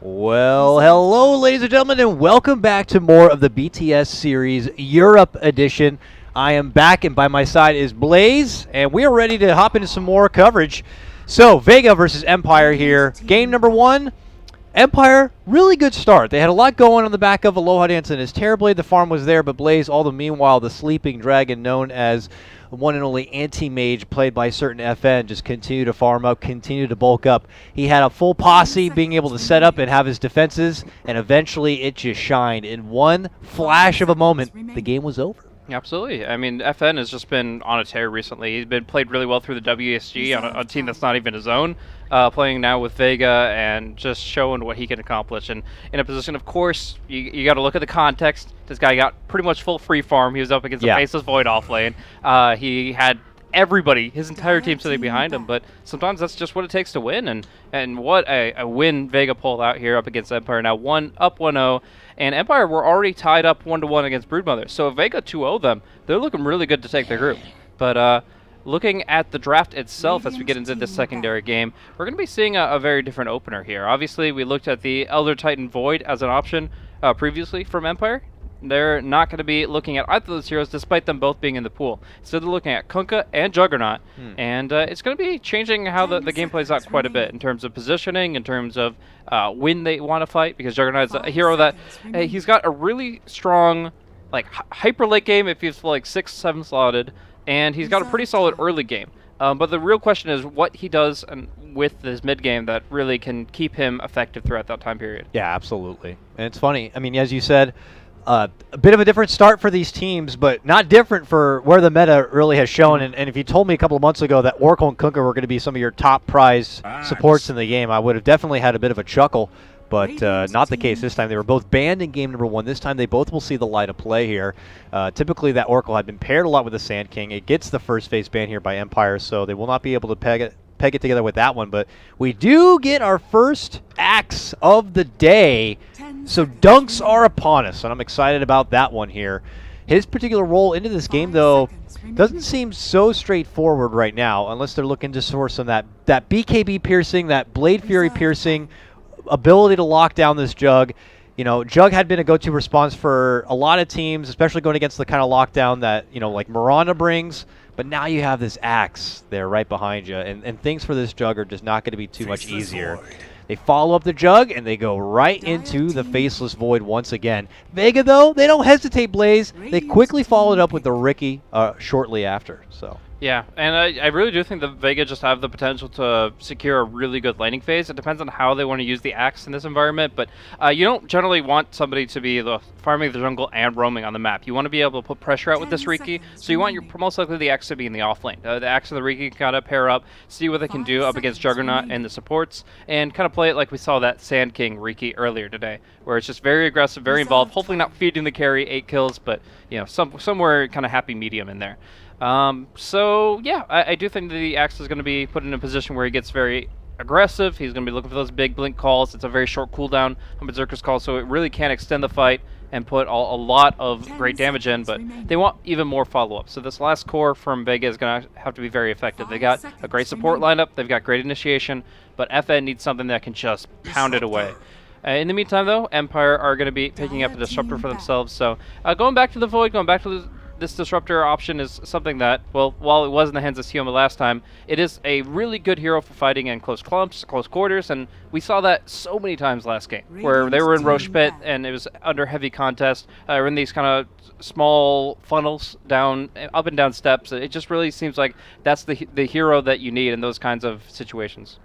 Well, hello, ladies and gentlemen, and welcome back to more of the BTS series Europe edition. I am back, and by my side is Blaze, and we are ready to hop into some more coverage. So, Vega versus Empire here. Game number one. Empire, really good start. They had a lot going on the back of Aloha Dance and his Terrorblade. The farm was there, but Blaze, all the meanwhile, the sleeping dragon known as one and only anti-mage played by certain FN, just continue to farm up, continue to bulk up. He had a full posse being able to set up and have his defenses, and eventually it just shined. In one flash of a moment, the game was over. Absolutely. I mean, FN has just been on a tear recently. He's been played really well through the WSG on a team that's not even his own, playing now with Vega and just showing what he can accomplish. And in a position, of course, you got to look at the context. This guy got pretty much full free farm. He was up against a Faceless Void off lane. He had everybody, his entire team sitting behind him, but sometimes that's just what it takes to win, and what a win Vega pulled out here up against Empire. Now up 1-0, and Empire were already tied up 1-1 against Broodmother, so if Vega 2-0 them, they're looking really good to take their group. But looking at the draft itself as we get into this secondary game, we're going to be seeing a very different opener here. Obviously, we looked at the Elder Titan Void as an option previously from Empire. They're not going to be looking at either of those heroes, despite them both being in the pool. Instead, they're looking at Kunkka and Juggernaut, and it's going to be changing how the game plays out quite a bit in terms of positioning, in terms of when they want to fight, because Juggernaut is a hero that he's got a really strong hyper late game if he's like 6-7 slotted, and he's got a pretty solid early game. But the real question is what he does with this mid game that really can keep him effective throughout that time period. Yeah, absolutely. And it's funny. I mean, as you said, a bit of a different start for these teams, but not different for where the meta really has shown. And if you told me a couple of months ago that Oracle and Kunkka were going to be some of your top prize supports in the game, I would have definitely had a bit of a chuckle. But not the case this time. They were both banned in game number one. This time they both will see the light of play here. Typically that Oracle had been paired a lot with the Sand King. It gets the first phase ban here by Empire, so they will not be able to peg it together with that one. But we do get our first axe of the day. So dunks are upon us, and I'm excited about that one here. His particular role into this game, though, doesn't seem so straightforward right now, unless they're looking to source some that BKB piercing, that Blade Fury piercing, ability to lock down this Jug. You know, Jug had been a go-to response for a lot of teams, especially going against the kind of lockdown that, like Miranda brings. But now you have this axe there right behind you, and things for this Jug are just not going to be too much easier. They follow up the Jug, and they go right into the Faceless Void once again. Vega, though, they don't hesitate, Blaze. They quickly followed up with the Riki shortly after. So. Yeah, and I really do think that Vega just have the potential to secure a really good laning phase. It depends on how they want to use the axe in this environment, but you don't generally want somebody to be farming the jungle and roaming on the map. You want to be able to put pressure out with this Riki, so you want most likely the axe to be in the off lane. The axe and the Riki can kind of pair up, see what they can do up against Juggernaut and the supports, and kind of play it like we saw that Sand King Riki earlier today, where it's just very aggressive, very involved, hopefully not feeding the carry 8 kills, but somewhere kind of happy medium in there. So yeah, I do think that the axe is going to be put in a position where he gets very aggressive. He's going to be looking for those big blink calls. It's a very short cooldown on Berserker's call, so it really can extend the fight and put a lot of great damage in, but they want even more follow-up. So this last core from Vega is going to have to be very effective. They got a great support lineup, they've got great initiation, but FN needs something that can just pound it away. In the meantime, though, Empire are going to be picking up a Disruptor for themselves, so going back to the Void, going back to this Disruptor option is something that, well, while it was in the hands of Sioma last time, it is a really good hero for fighting in close clumps, close quarters, and we saw that so many times last game, where they were in Rosh Pit and it was under heavy contest, or in these kind of small funnels up and down steps. It just really seems like that's the hero that you need in those kinds of situations.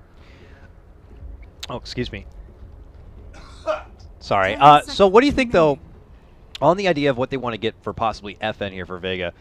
Oh, excuse me. Sorry. So what do you think, though, on the idea of what they want to get for possibly FN here for Vega?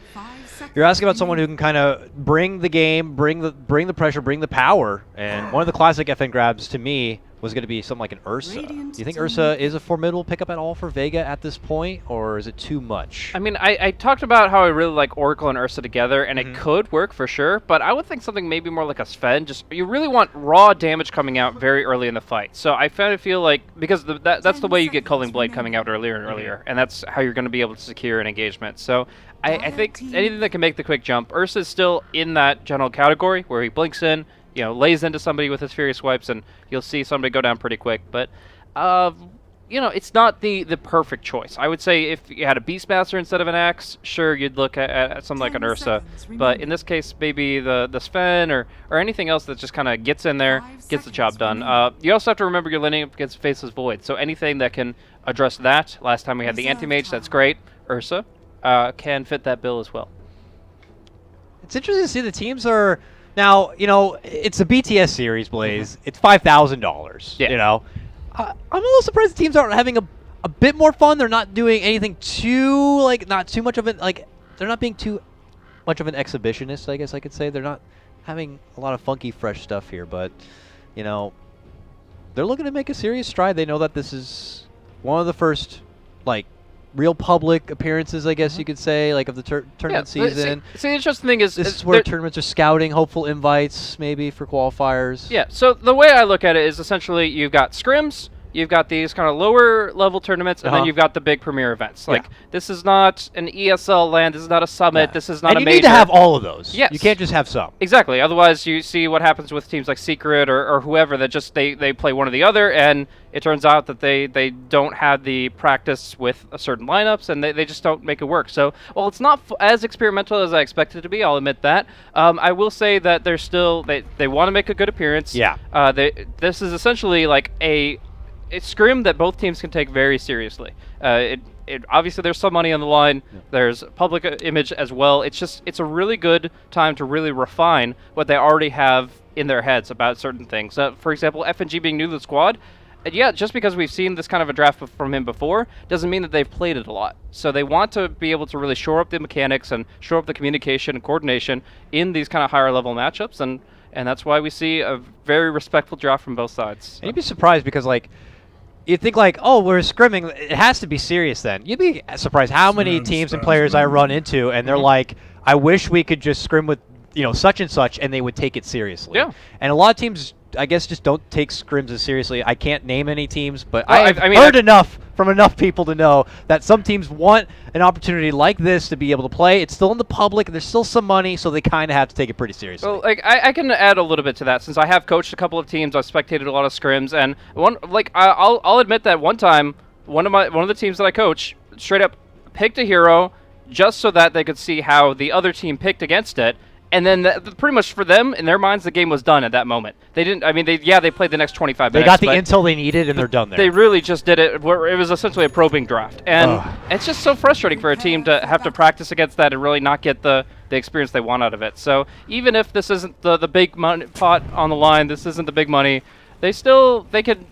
You're asking about someone who can kind of bring the game, bring the pressure, bring the power, and one of the classic FN grabs to me was going to be something like an Ursa. Do you think Ursa is a formidable pickup at all for Vega at this point, or is it too much? I mean, I talked about how I really like Oracle and Ursa together, and it could work for sure, but I would think something maybe more like a Sven. Just, you really want raw damage coming out very early in the fight. So I feel like, because that's the way you get Culling Blade coming out earlier and earlier, and that's how you're going to be able to secure an engagement. So I think anything that can make the quick jump. Ursa is still in that general category where he blinks in, lays into somebody with his Furious Swipes, and you'll see somebody go down pretty quick. But You know, it's not the perfect choice. I would say if you had a Beastmaster instead of an Axe, sure, you'd look at something like an Ursa. But in this case, maybe the Sven or anything else that just kind of gets in there, gets the job done. You also have to remember you're lining up against Faceless Void, so anything that can address that. Last time we had the Anti-Mage, that's great. Ursa can fit that bill as well. It's interesting to see the teams are now. You know, it's a BTS series, Blaze. It's $5,000. Yeah. You know, I'm a little surprised the teams aren't having a bit more fun. They're not doing anything too not too much of it. Like they're not being too much of an exhibitionist. I guess I could say they're not having a lot of funky, fresh stuff here. But you know, they're looking to make a serious stride. They know that this is one of the first real public appearances, I guess you could say, of the tournament season. See, the interesting thing is... This is where tournaments are scouting hopeful invites, maybe, for qualifiers. Yeah, so the way I look at it is essentially you've got scrims, you've got these kind of lower level tournaments, and then you've got the big premier events. This is not an ESL land, this is not a summit, this is not a major. And you need to have all of those. Yes. You can't just have some. Exactly. Otherwise, you see what happens with teams like Secret or whoever that just they play one or the other, and it turns out that they don't have the practice with a certain lineups, and they just don't make it work. So, while it's not as experimental as I expected it to be, I'll admit that. I will say that they're still they want to make a good appearance. Yeah. This is essentially like a scrim that both teams can take very seriously. Obviously there's some money on the line. Yeah. There's public image as well. It's a really good time to really refine what they already have in their heads about certain things. For example, FNG being new to the squad. Yeah, just because we've seen this kind of a draft from him before doesn't mean that they've played it a lot. So they want to be able to really shore up the mechanics and shore up the communication and coordination in these kind of higher level matchups, and that's why we see a very respectful draft from both sides. And you'd be surprised because you'd think oh, we're scrimming, it has to be serious then. You'd be surprised how many teams and players I run into, and they're like, I wish we could just scrim with, such and such, and they would take it seriously. Yeah. And a lot of teams, I guess, just don't take scrims as seriously. I can't name any teams, but I've heard enough from enough people to know that some teams want an opportunity like this to be able to play. It's still in the public, and there's still some money, so they kind of have to take it pretty seriously. Well, I can add a little bit to that, since I have coached a couple of teams, I've spectated a lot of scrims, and I'll admit that one time, one of the teams that I coach straight up picked a hero just so that they could see how the other team picked against it. And then pretty much for them, in their minds, the game was done at that moment. They didn't. I mean, they played the next 25 minutes. They got the intel they needed, and they're done there. They really just did it. Where it was essentially a probing draft, and it's just so frustrating for a team to have to practice against that and really not get the experience they want out of it. So even if this isn't the big money pot on the line, this isn't the big money, they can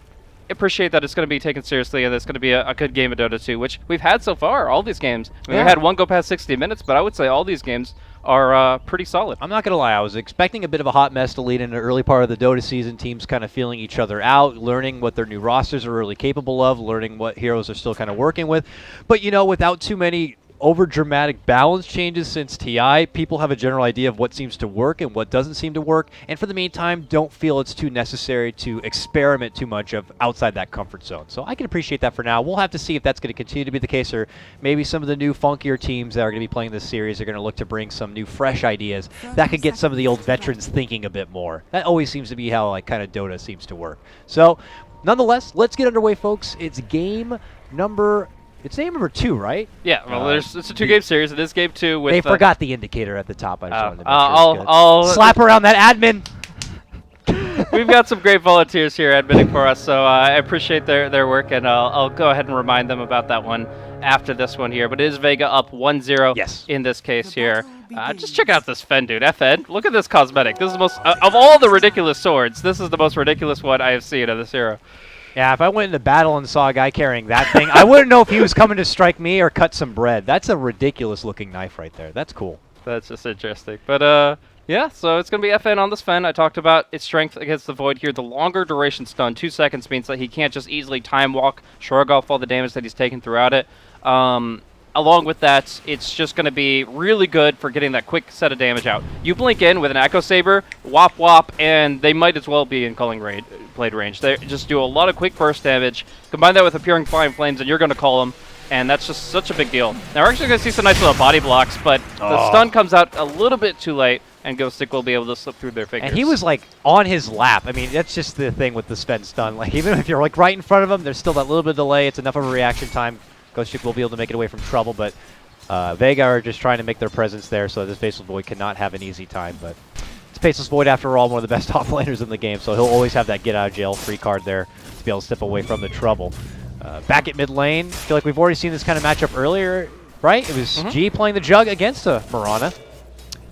appreciate that it's going to be taken seriously and it's going to be a good game of Dota 2, which we've had so far. All these games, we've had one go past 60 minutes, but I would say all these games are pretty solid. I'm not going to lie. I was expecting a bit of a hot mess to lead into the early part of the Dota season, teams kind of feeling each other out, learning what their new rosters are really capable of, learning what heroes are still kind of working with. But, without too many over-dramatic balance changes since TI, people have a general idea of what seems to work and what doesn't seem to work, and for the meantime, don't feel it's too necessary to experiment too much of outside that comfort zone. So I can appreciate that for now. We'll have to see if that's going to continue to be the case, or maybe some of the new funkier teams that are going to be playing this series are going to look to bring some new fresh ideas that could get some of the old veterans thinking a bit more. That always seems to be how kind of Dota seems to work. So nonetheless, let's get underway, folks. It's game number 2, right? Yeah, well, it's a 2-game series. It is game 2 with... They forgot the indicator at the top. I just wanted to make sure I'll slap around that admin. We've got some great volunteers here admitting for us, so I appreciate their work, and I'll go ahead and remind them about that one after this one here. But it is Vega up 1-0 in this case here. Just check out this Sven, dude. FN, look at this cosmetic. This is the most... of all the ridiculous swords, this is the most ridiculous one I have seen of this hero. Yeah, if I went into battle and saw a guy carrying that thing, I wouldn't know if he was coming to strike me or cut some bread. That's a ridiculous-looking knife right there. That's cool. That's just interesting. But, yeah, so it's going to be FN on the Sven. I talked about its strength against the Void here. The longer duration stun, 2 seconds, means that he can't just easily time walk, shrug off all the damage that he's taken throughout it. Along with that, it's just going to be really good for getting that quick set of damage out. You blink in with an Echo Saber, whop whop, and they might as well be in Culling Blade range. They just do a lot of quick burst damage. Combine that with Appearing Flying Flames, and you're going to call them, and that's just such a big deal. Now, we're actually going to see some nice little body blocks, but the stun comes out a little bit too late. and Ghostic will be able to slip through their fingers. And he was like on his lap. I mean, that's just the thing with the Sven stun. Like even if you're like right in front of him, there's still that little bit of delay. It's enough of a reaction time. Ghostic will be able to make it away from trouble, but Vega are just trying to make their presence there, so this Faceless Void cannot have an easy time. But it's Faceless Void, after all, one of the best top laners in the game, so he'll always have that get out of jail free card there to be able to step away from the trouble. Back at mid lane, I feel like we've already seen this kind of matchup earlier, right? It was G playing the Jug against Mirana.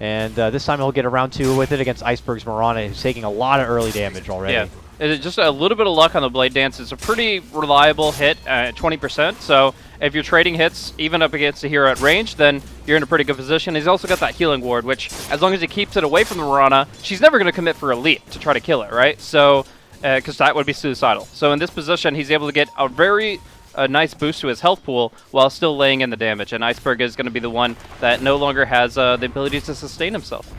And this time he'll get a round 2 with it against Iceberg's Mirana, who's taking a lot of early damage already. Yeah, it's just a little bit of luck on the Blade Dance. It's a pretty reliable hit at 20%, so if you're trading hits even up against a hero at range, then you're in a pretty good position. He's also got that healing ward, which as long as he keeps it away from the Mirana, she's never going to commit for a leap to try to kill it, right? So, because that would be suicidal. So in this position, he's able to get a very nice boost to his health pool while still laying in the damage. And Iceberg is going to be the one that no longer has the ability to sustain himself.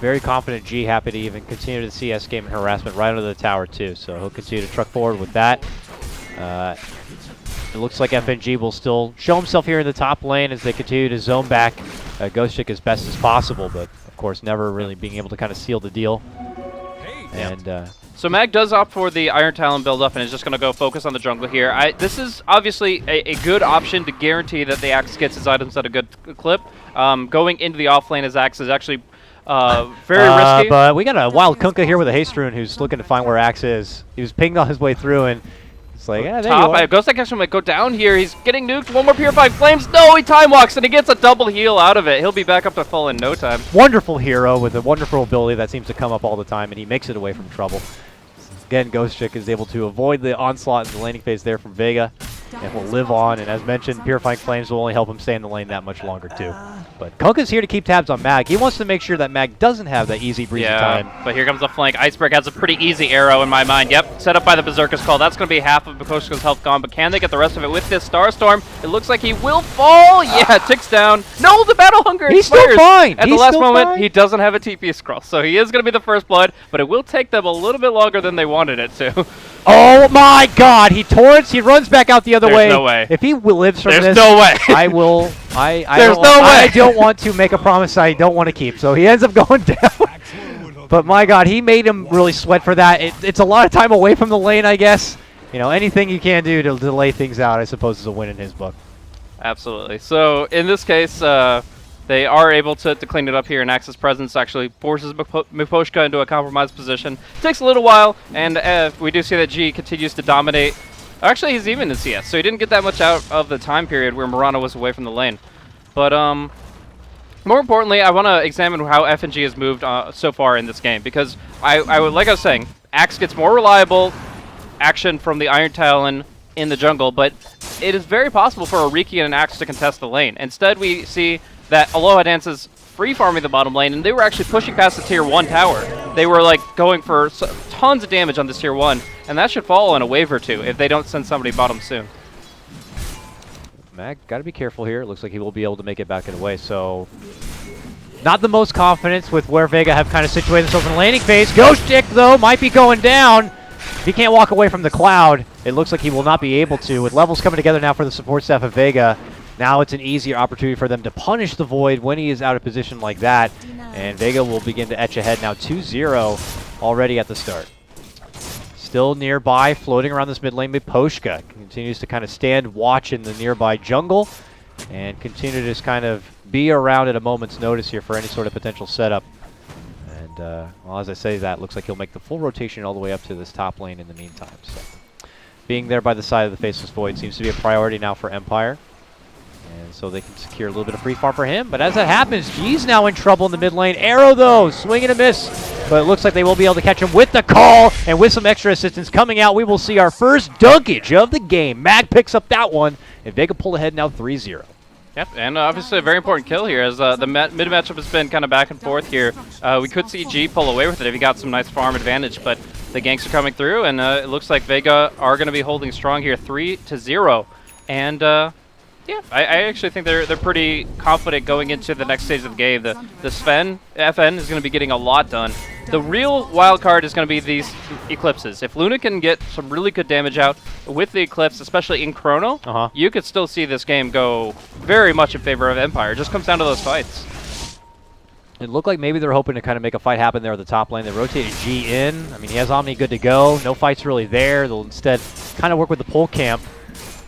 Very confident G, happy to even continue the CS game and harassment right under the tower too. So he'll continue to truck forward with that. It looks like FNG will still show himself here in the top lane as they continue to zone back Ghostic as best as possible, but of course never really being able to kind of seal the deal. And so Mag does opt for the Iron Talon build up and is just going to go focus on the jungle here. This is obviously a good option to guarantee that the Axe gets his items at a good clip. Going into the off lane as Axe is actually very risky. But we got a wild Kunkka here with a haste rune who's looking to find where Axe is. He was pinged on his way through and it's like, yeah, there you are. Ghostic actually might go down here. He's getting nuked. One more Purifying Flames. No, he time walks and he gets a double heal out of it. He'll be back up to full in no time. Wonderful hero with a wonderful ability that seems to come up all the time, and he makes it away from trouble. Again, Ghostic is able to avoid the onslaught in the laning phase there from Vega, and will live on. And as mentioned, Purifying Flames will only help him stay in the lane that much longer too. But Kunkka's here to keep tabs on Mag. He wants to make sure that Mag doesn't have that easy breezy time. But here comes the flank. Iceberg has a pretty easy arrow in my mind. Yep, set up by the Berserker's Call. That's going to be half of Bukoshka's health gone, but can they get the rest of it with this Starstorm? It looks like he will fall. Yeah, ticks down. No, the Battle Hunger He's expires. still fine. At the last moment, he doesn't have a TP scroll, so he is going to be the first blood, but it will take them a little bit longer than they wanted it to. Oh my God! He torrents. He runs back out the other way. There's no way. If he lives from There's this, no way. I will. There's no way. I don't want to make a promise I don't want to keep. So he ends up going down. But my God, he made him really sweat for that. It's a lot of time away from the lane, I guess. You know, anything you can do to delay things out, I suppose, is a win in his book. Absolutely. So in this case, they are able to clean it up here, and Axe's presence actually forces Miposhka into a compromised position. Takes a little while, and we do see that G continues to dominate. Actually, he's even in CS, so he didn't get that much out of the time period where Mirana was away from the lane. But more importantly, I want to examine how FNG has moved so far in this game, because I would, like I was saying, Axe gets more reliable action from the Iron Talon in the jungle, but it is very possible for a Riki and an Axe to contest the lane. Instead, we see that Aloha Dance is free farming the bottom lane, and they were actually pushing past the tier 1 tower. They were like going for tons of damage on this tier 1, and that should fall in a wave or two if they don't send somebody bottom soon. Mag, got to be careful here. It looks like he will be able to make it back and away, so not the most confidence with where Vega have kind of situated themselves in the laning phase. Ghostic, though, might be going down. If he can't walk away from the cloud, it looks like he will not be able to. With levels coming together now for the support staff of Vega, now it's an easier opportunity for them to punish the Void when he is out of position like that. And Vega will begin to etch ahead now 2-0 already at the start. Still nearby, floating around this mid lane, Miposhka continues to kind of stand watch in the nearby jungle and continue to just kind of be around at a moment's notice here for any sort of potential setup. And well, as I say that, looks like he'll make the full rotation all the way up to this top lane in the meantime. So being there by the side of the Faceless Void seems to be a priority now for Empire. And so they can secure a little bit of free farm for him. But as that happens, G's now in trouble in the mid lane. Arrow, though, swing and a miss. But it looks like they will be able to catch him with the call. And with some extra assistance coming out, we will see our first dunkage of the game. Mag picks up that one, and Vega pull ahead now 3-0. Yep, and obviously a very important kill here as the mid matchup has been kind of back and forth here. We could see G pull away with it if he got some nice farm advantage, but the ganks are coming through, and it looks like Vega are going to be holding strong here, 3-0. And yeah, I actually think they're pretty confident going into the next stage of the game. The Sven, FN, is going to be getting a lot done. The real wild card is going to be these Eclipses. If Luna can get some really good damage out with the Eclipse, especially in Chrono, you could still see this game go very much in favor of Empire. It just comes down to those fights. It looked like maybe they're hoping to kind of make a fight happen there at the top lane. They rotated G in. I mean, he has Omni good to go. No fights really there. They'll instead kind of work with the pole camp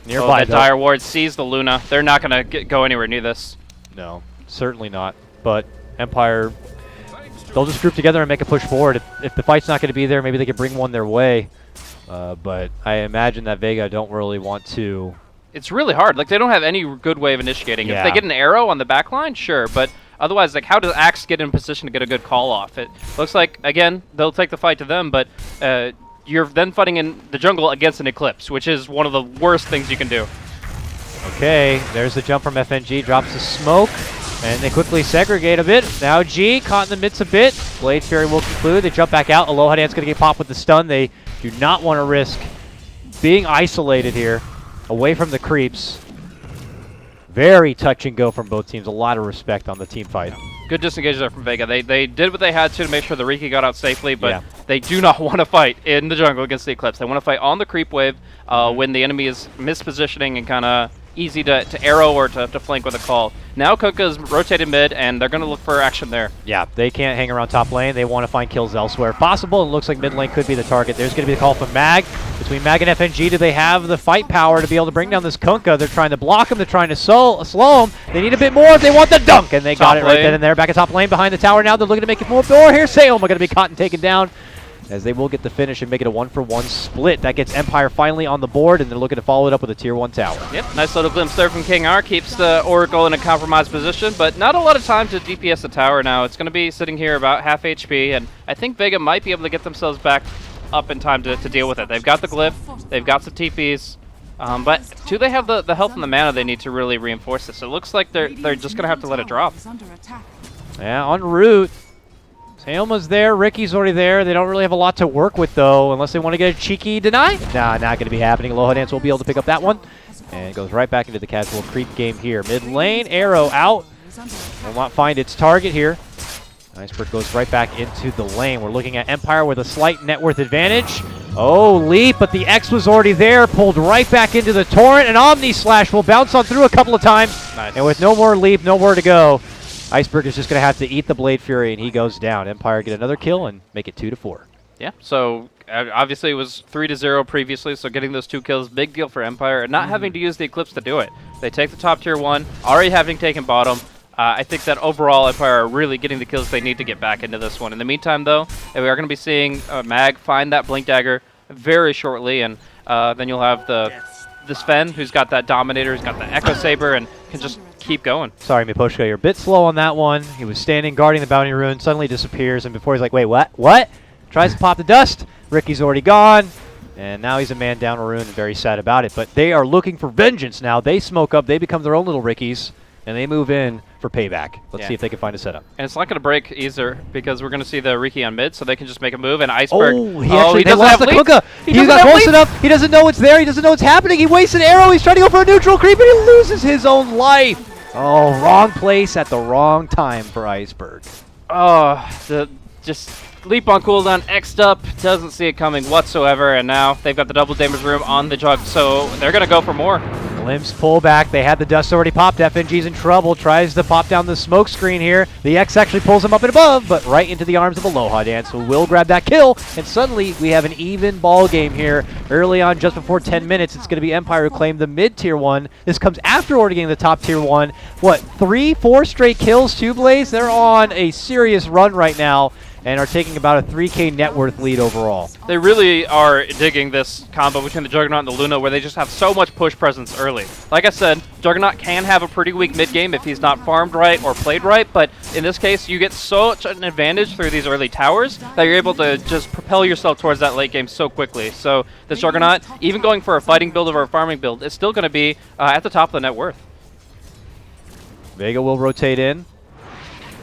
nearby. That Dire Ward sees the Luna. They're not going to go anywhere near this. No, certainly not. But Empire, they'll just group together and make a push forward. If the fight's not going to be there, maybe they could bring one their way. But I imagine that Vega don't really want to. It's really hard. Like, they don't have any good way of initiating. Yeah. If they get an arrow on the back line, sure. But otherwise, like, how does Axe get in position to get a good call off? It looks like, again, they'll take the fight to them, but you're then fighting in the jungle against an Eclipse, which is one of the worst things you can do. Okay, there's the jump from FNG, drops the smoke, and they quickly segregate a bit. Now G caught in the midst a bit. Blade Fury will conclude. They jump back out. Aloha Dance going to get popped with the stun. They do not want to risk being isolated here, away from the creeps. Very touch and go from both teams. A lot of respect on the team fight. Good disengage there from Vega. They did what they had to make sure the Riki got out safely, but they do not want to fight in the jungle against the Eclipse. They want to fight on the creep wave when the enemy is mispositioning and kind of easy to arrow or to flank with a call. Now Kunkka's rotated mid, and they're going to look for action there. Yeah, they can't hang around top lane. They want to find kills elsewhere if possible. It looks like mid lane could be the target. There's going to be the call from Mag. Between Mag and FNG, do they have the fight power to be able to bring down this Kunkka? They're trying to block him. They're trying to slow him. They need a bit more if they want the dunk, and they got it right then and there. Back at top lane behind the tower now. They're looking to make it more. Or here's Seoma going to be caught and taken down, as they will get the finish and make it a 1-for-1 split. That gets Empire finally on the board, and they're looking to follow it up with a Tier 1 tower. Yep, nice little glimpse there from King R. Keeps the Oracle in a compromised position, but not a lot of time to DPS the tower now. It's going to be sitting here about half HP, and I think Vega might be able to get themselves back up in time to deal with it. They've got the Glyph, they've got some TPs, but do they have the health and the mana they need to really reinforce this? It looks like they're just going to have to let it drop. Yeah, en route. Seoma's there, Ricky's already there. They don't really have a lot to work with, though, unless they want to get a cheeky deny. Nah, not going to be happening. Aloha Dance will be able to pick up that one. And it goes right back into the casual creep game here. Mid lane, arrow out. Will not find its target here. Iceberg goes right back into the lane. We're looking at Empire with a slight net worth advantage. Oh, leap, but the X was already there, pulled right back into the torrent, and Omni Slash will bounce on through a couple of times. Nice. And with no more leap, nowhere to go, Iceberg is just going to have to eat the Blade Fury, and he goes down. Empire get another kill and make it 2-4. Yeah, so obviously it was 3-0 previously, so getting those 2 kills, big deal for Empire, and not having to use the Eclipse to do it. They take the top tier 1, already having taken bottom. I think that overall Empire are really getting the kills they need to get back into this one. In the meantime, though, we are going to be seeing Mag find that Blink Dagger very shortly, and then you'll have the Sven, who's got that Dominator, who's got the Echo Saber, and can just keep going. Sorry, Miposhka, you're a bit slow on that one. He was standing, guarding the Bounty Rune, suddenly disappears, and before he's like, wait, what? What? Tries to pop the dust. Ricky's already gone, and now he's a man down Rune and very sad about it. But they are looking for vengeance now. They smoke up, they become their own little Rickies, and they move in for payback. Let's see if they can find a setup. And it's not going to break either, because we're going to see the Riki on mid, so they can just make a move, and Iceberg... Oh, he lost the Kunkka. He got close enough. He doesn't know it's there. He doesn't know what's happening. He wastes an arrow. He's trying to go for a neutral creep, and he loses his own life. Oh, wrong place at the wrong time for Iceberg. Oh, just leap on cooldown, X'd up, doesn't see it coming whatsoever, and now they've got the double damage room on the jug, so they're going to go for more. Limps pull back. They had the dust already popped. FNG's in trouble. Tries to pop down the smoke screen here. The X actually pulls him up and above, but right into the arms of Aloha Dance, who will grab that kill. And suddenly we have an even ball game here. Early on, just before 10 minutes, it's going to be Empire who claim the mid tier 1. This comes after already getting the top tier 1. What, 3-4 straight kills, 2 Blaze? They're on a serious run right now, and are taking about a 3K net worth lead overall. They really are digging this combo between the Juggernaut and the Luna, where they just have so much push presence early. Like I said, Juggernaut can have a pretty weak mid game if he's not farmed right or played right, but in this case, you get such an advantage through these early towers that you're able to just propel yourself towards that late game so quickly. So this Juggernaut, even going for a fighting build or a farming build, is still going to be at the top of the net worth. Vega will rotate in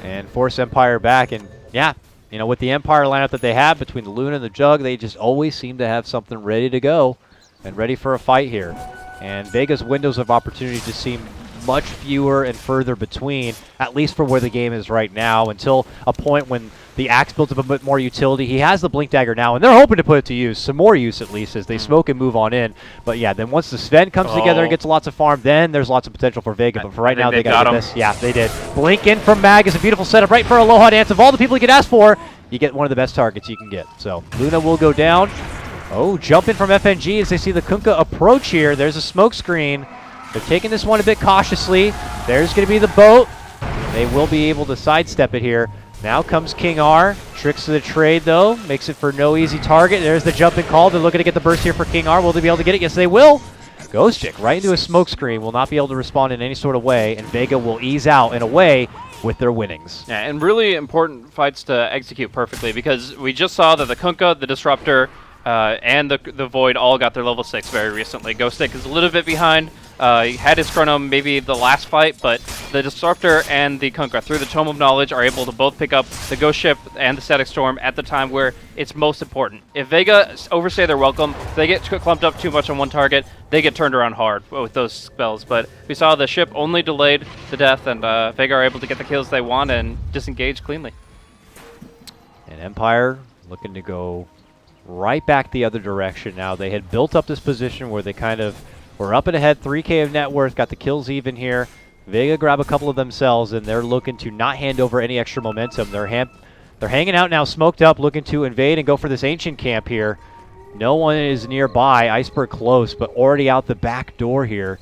and force Empire back, and yeah, you know, with the Empire lineup that they have between the Luna and the Jug, they just always seem to have something ready to go and ready for a fight here. And Vega's windows of opportunity just seem much fewer and further between, at least for where the game is right now, until a point when The axe built up a bit more utility. He has the blink dagger now, and they're hoping to put it to use, some more use at least, as they smoke and move on in. But yeah, then once the Sven comes together and gets lots of farm, then there's lots of potential for Vega. But for right now, they got this. Yeah, they did. Blink in from Mag is a beautiful setup right for Aloha Dance. Of all the people you could ask for, you get one of the best targets you can get. So Luna will go down. Oh, jump in from FNG as they see the Kunkka approach here. There's a smoke screen. They're taking this one a bit cautiously. There's going to be the boat. They will be able to sidestep it here. Now comes King R. Tricks to the trade, though. Makes it for no easy target. There's the jumping call. They're looking to get the burst here for King R. Will they be able to get it? Yes, they will. Ghost Chick right into a smoke screen. Will not be able to respond in any sort of way, and Vega will ease out and away with their winnings. Yeah, and really important fights to execute perfectly, because we just saw that the Kunkka, the Disruptor, and the Void all got their level 6 very recently. Ghost Chick is a little bit behind. He had his chrono maybe the last fight, but the Disruptor and the Kunkka, through the Tome of Knowledge, are able to both pick up the Ghost Ship and the Static Storm at the time where it's most important. If Vega overstay their welcome, if they get clumped up too much on one target, they get turned around hard with those spells. But we saw the ship only delayed the death, and Vega are able to get the kills they want and disengage cleanly. And Empire looking to go right back the other direction now. They had built up this position where they kind of were up and ahead, 3K of net worth, got the kills even here. Vega grab a couple of themselves, and they're looking to not hand over any extra momentum. They're hanging out now, smoked up, looking to invade and go for this ancient camp here. No one is nearby. Iceberg close, but already out the back door here.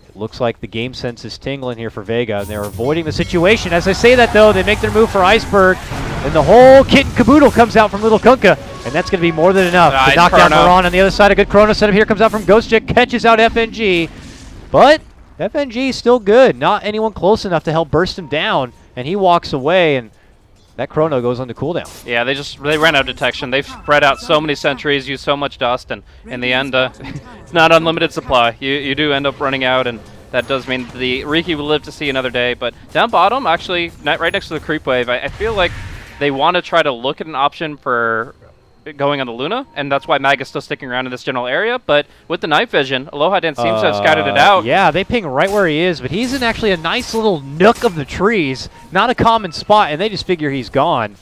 It looks like the game sense is tingling here for Vega, and they're avoiding the situation. As I say that, though, they make their move for Iceberg, and the whole kit and caboodle comes out from Little Kunkka, and that's going to be more than enough to knock down Moran on the other side. A good chrono setup here comes out from Ghost Chick, catches out FNG, but FNG is still good. Not anyone close enough to help burst him down, and he walks away, and that chrono goes on to cooldown. Yeah, they ran out of detection. They've spread out so many sentries, used so much dust, and in the end, it's not unlimited supply. You do end up running out, and that does mean the Riki will live to see another day. But down bottom, actually, right next to the creep wave, I feel like they want to try to look at an option for going on the Luna, and that's why Mag is still sticking around in this general area. But with the night vision, Aloha Dance seems to have scouted it out. Yeah, they ping right where he is, but he's in actually a nice little nook of the trees. Not a common spot, and they just figure he's gone.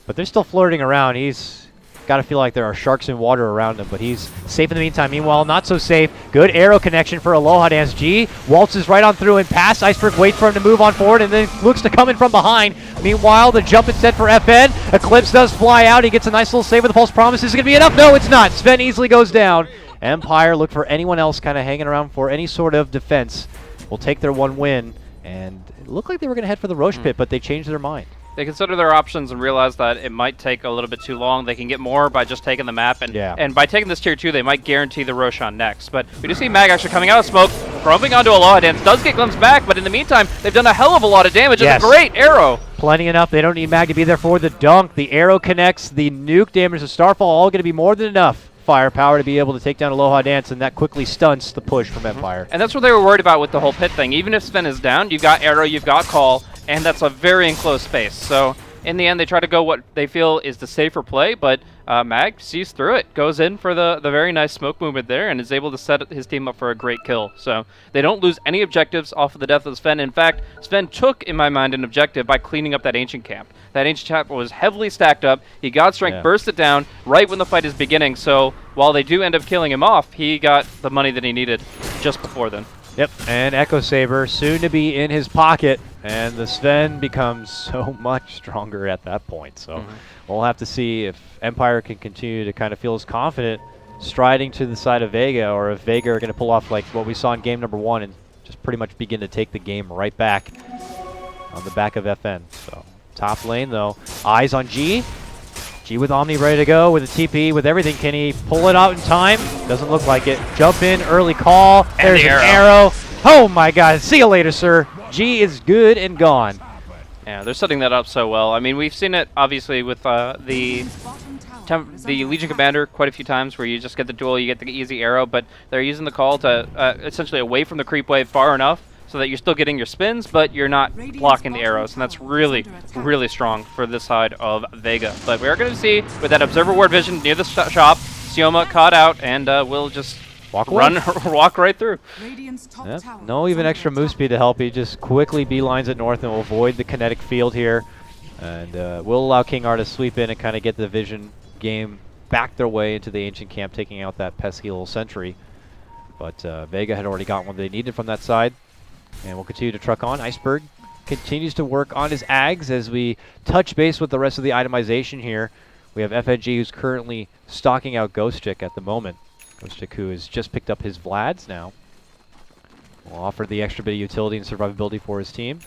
But they're still flirting around. He's got to feel like there are sharks in water around him, but he's safe in the meantime. Meanwhile, not so safe. Good arrow connection for Aloha Dance. G waltzes right on through and past. Iceberg waits for him to move on forward and then looks to come in from behind. Meanwhile, the jump instead for FN. Eclipse does fly out. He gets a nice little save with the false promise. Is it going to be enough? No, it's not. Sven easily goes down. Empire look for anyone else kind of hanging around for any sort of defense. Will take their one win, and it looked like they were going to head for the Rosh pit, but they changed their mind. They consider their options and realize that it might take a little bit too long. They can get more by just taking the map, and by taking this tier 2, they might guarantee the Roshan next. But we do see Mag actually coming out of smoke, roaming onto Aloha Dance, does get glimpsed back, but in the meantime, they've done a hell of a lot of damage. It's a great arrow. Plenty enough. They don't need Mag to be there for the dunk. The arrow connects, the nuke damage, the Starfall, all going to be more than enough firepower to be able to take down Aloha Dance, and that quickly stunts the push from Empire. And that's what they were worried about with the whole pit thing. Even if Sven is down, you've got arrow, you've got call, and that's a very enclosed space. So in the end, they try to go what they feel is the safer play, but Mag sees through it, goes in for the very nice smoke movement there, and is able to set his team up for a great kill. So they don't lose any objectives off of the death of Sven. In fact, Sven took, in my mind, an objective by cleaning up that ancient camp. That ancient camp was heavily stacked up. He got strength, burst it down right when the fight is beginning. So while they do end up killing him off, he got the money that he needed just before then. Yep, and Echo Saber soon to be in his pocket, and the Sven becomes so much stronger at that point. So we'll have to see if Empire can continue to kind of feel as confident striding to the side of Vega, or if Vega are going to pull off like what we saw in game number 1 and just pretty much begin to take the game right back on the back of FN. So top lane though, eyes on G. G with Omni ready to go, with a TP, with everything. Can he pull it out in time? Doesn't look like it. Jump in, early call. There's an arrow. Oh my god, see you later, sir. G is good and gone. Yeah, they're setting that up so well. I mean, we've seen it obviously with the Legion Commander quite a few times, where you just get the duel, you get the easy arrow, but they're using the call to essentially away from the creep wave far enough so that you're still getting your spins, but you're not blocking the arrows, and that's really, really strong for this side of Vega. But we are going to see, with that Observer Ward vision near the shop, Sioma caught out, and we'll just walk right through. Yep. No even extra move speed to help. He just quickly beelines it north and will avoid the kinetic field here. And will allow King R to sweep in and kind of get the vision game back their way into the ancient camp, taking out that pesky little sentry. But Vega had already got one they needed from that side. And we'll continue to truck on. Iceberg continues to work on his Ags as we touch base with the rest of the itemization here. We have FNG who's currently stalking out Ghost Chick at the moment. Ghost Chick who has just picked up his Vlads now. Will offer the extra bit of utility and survivability for his team.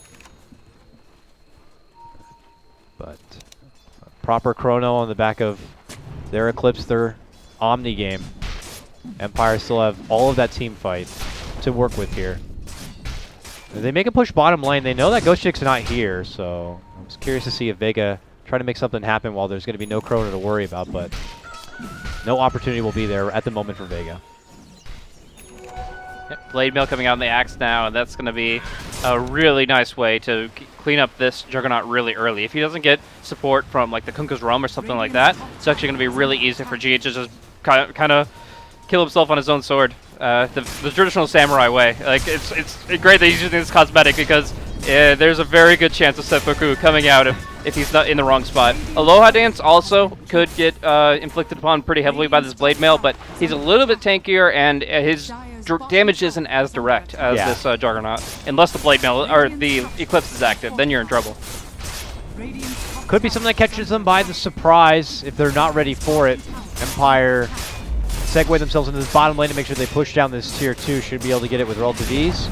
But proper chrono on the back of their Eclipse, their Omni game. Empire still have all of that team fight to work with here. If they make a push bottom lane, they know that Ghost Chick's not here, so I was curious to see if Vega try to make something happen while there's going to be no chrono to worry about, but no opportunity will be there at the moment for Vega. Yep, Blade Mail coming out in the Axe now, and that's going to be a really nice way to clean up this Juggernaut really early. If he doesn't get support from like the Kunkka's Realm or something like that, it's actually going to be really easy for G to just kind of kill himself on his own sword. The traditional samurai way. Like it's great that he's using this cosmetic because there's a very good chance of seppuku coming out if he's not in the wrong spot. Aloha Dance also could get inflicted upon pretty heavily by this Blade Mail, but he's a little bit tankier and his damage isn't as direct as this Juggernaut. Unless the Blade Mail or the Eclipse is active, then you're in trouble. Could be something that catches them by the surprise if they're not ready for it. Empire segue themselves into this bottom lane to make sure they push down this tier 2. Should be able to get it with relative ease.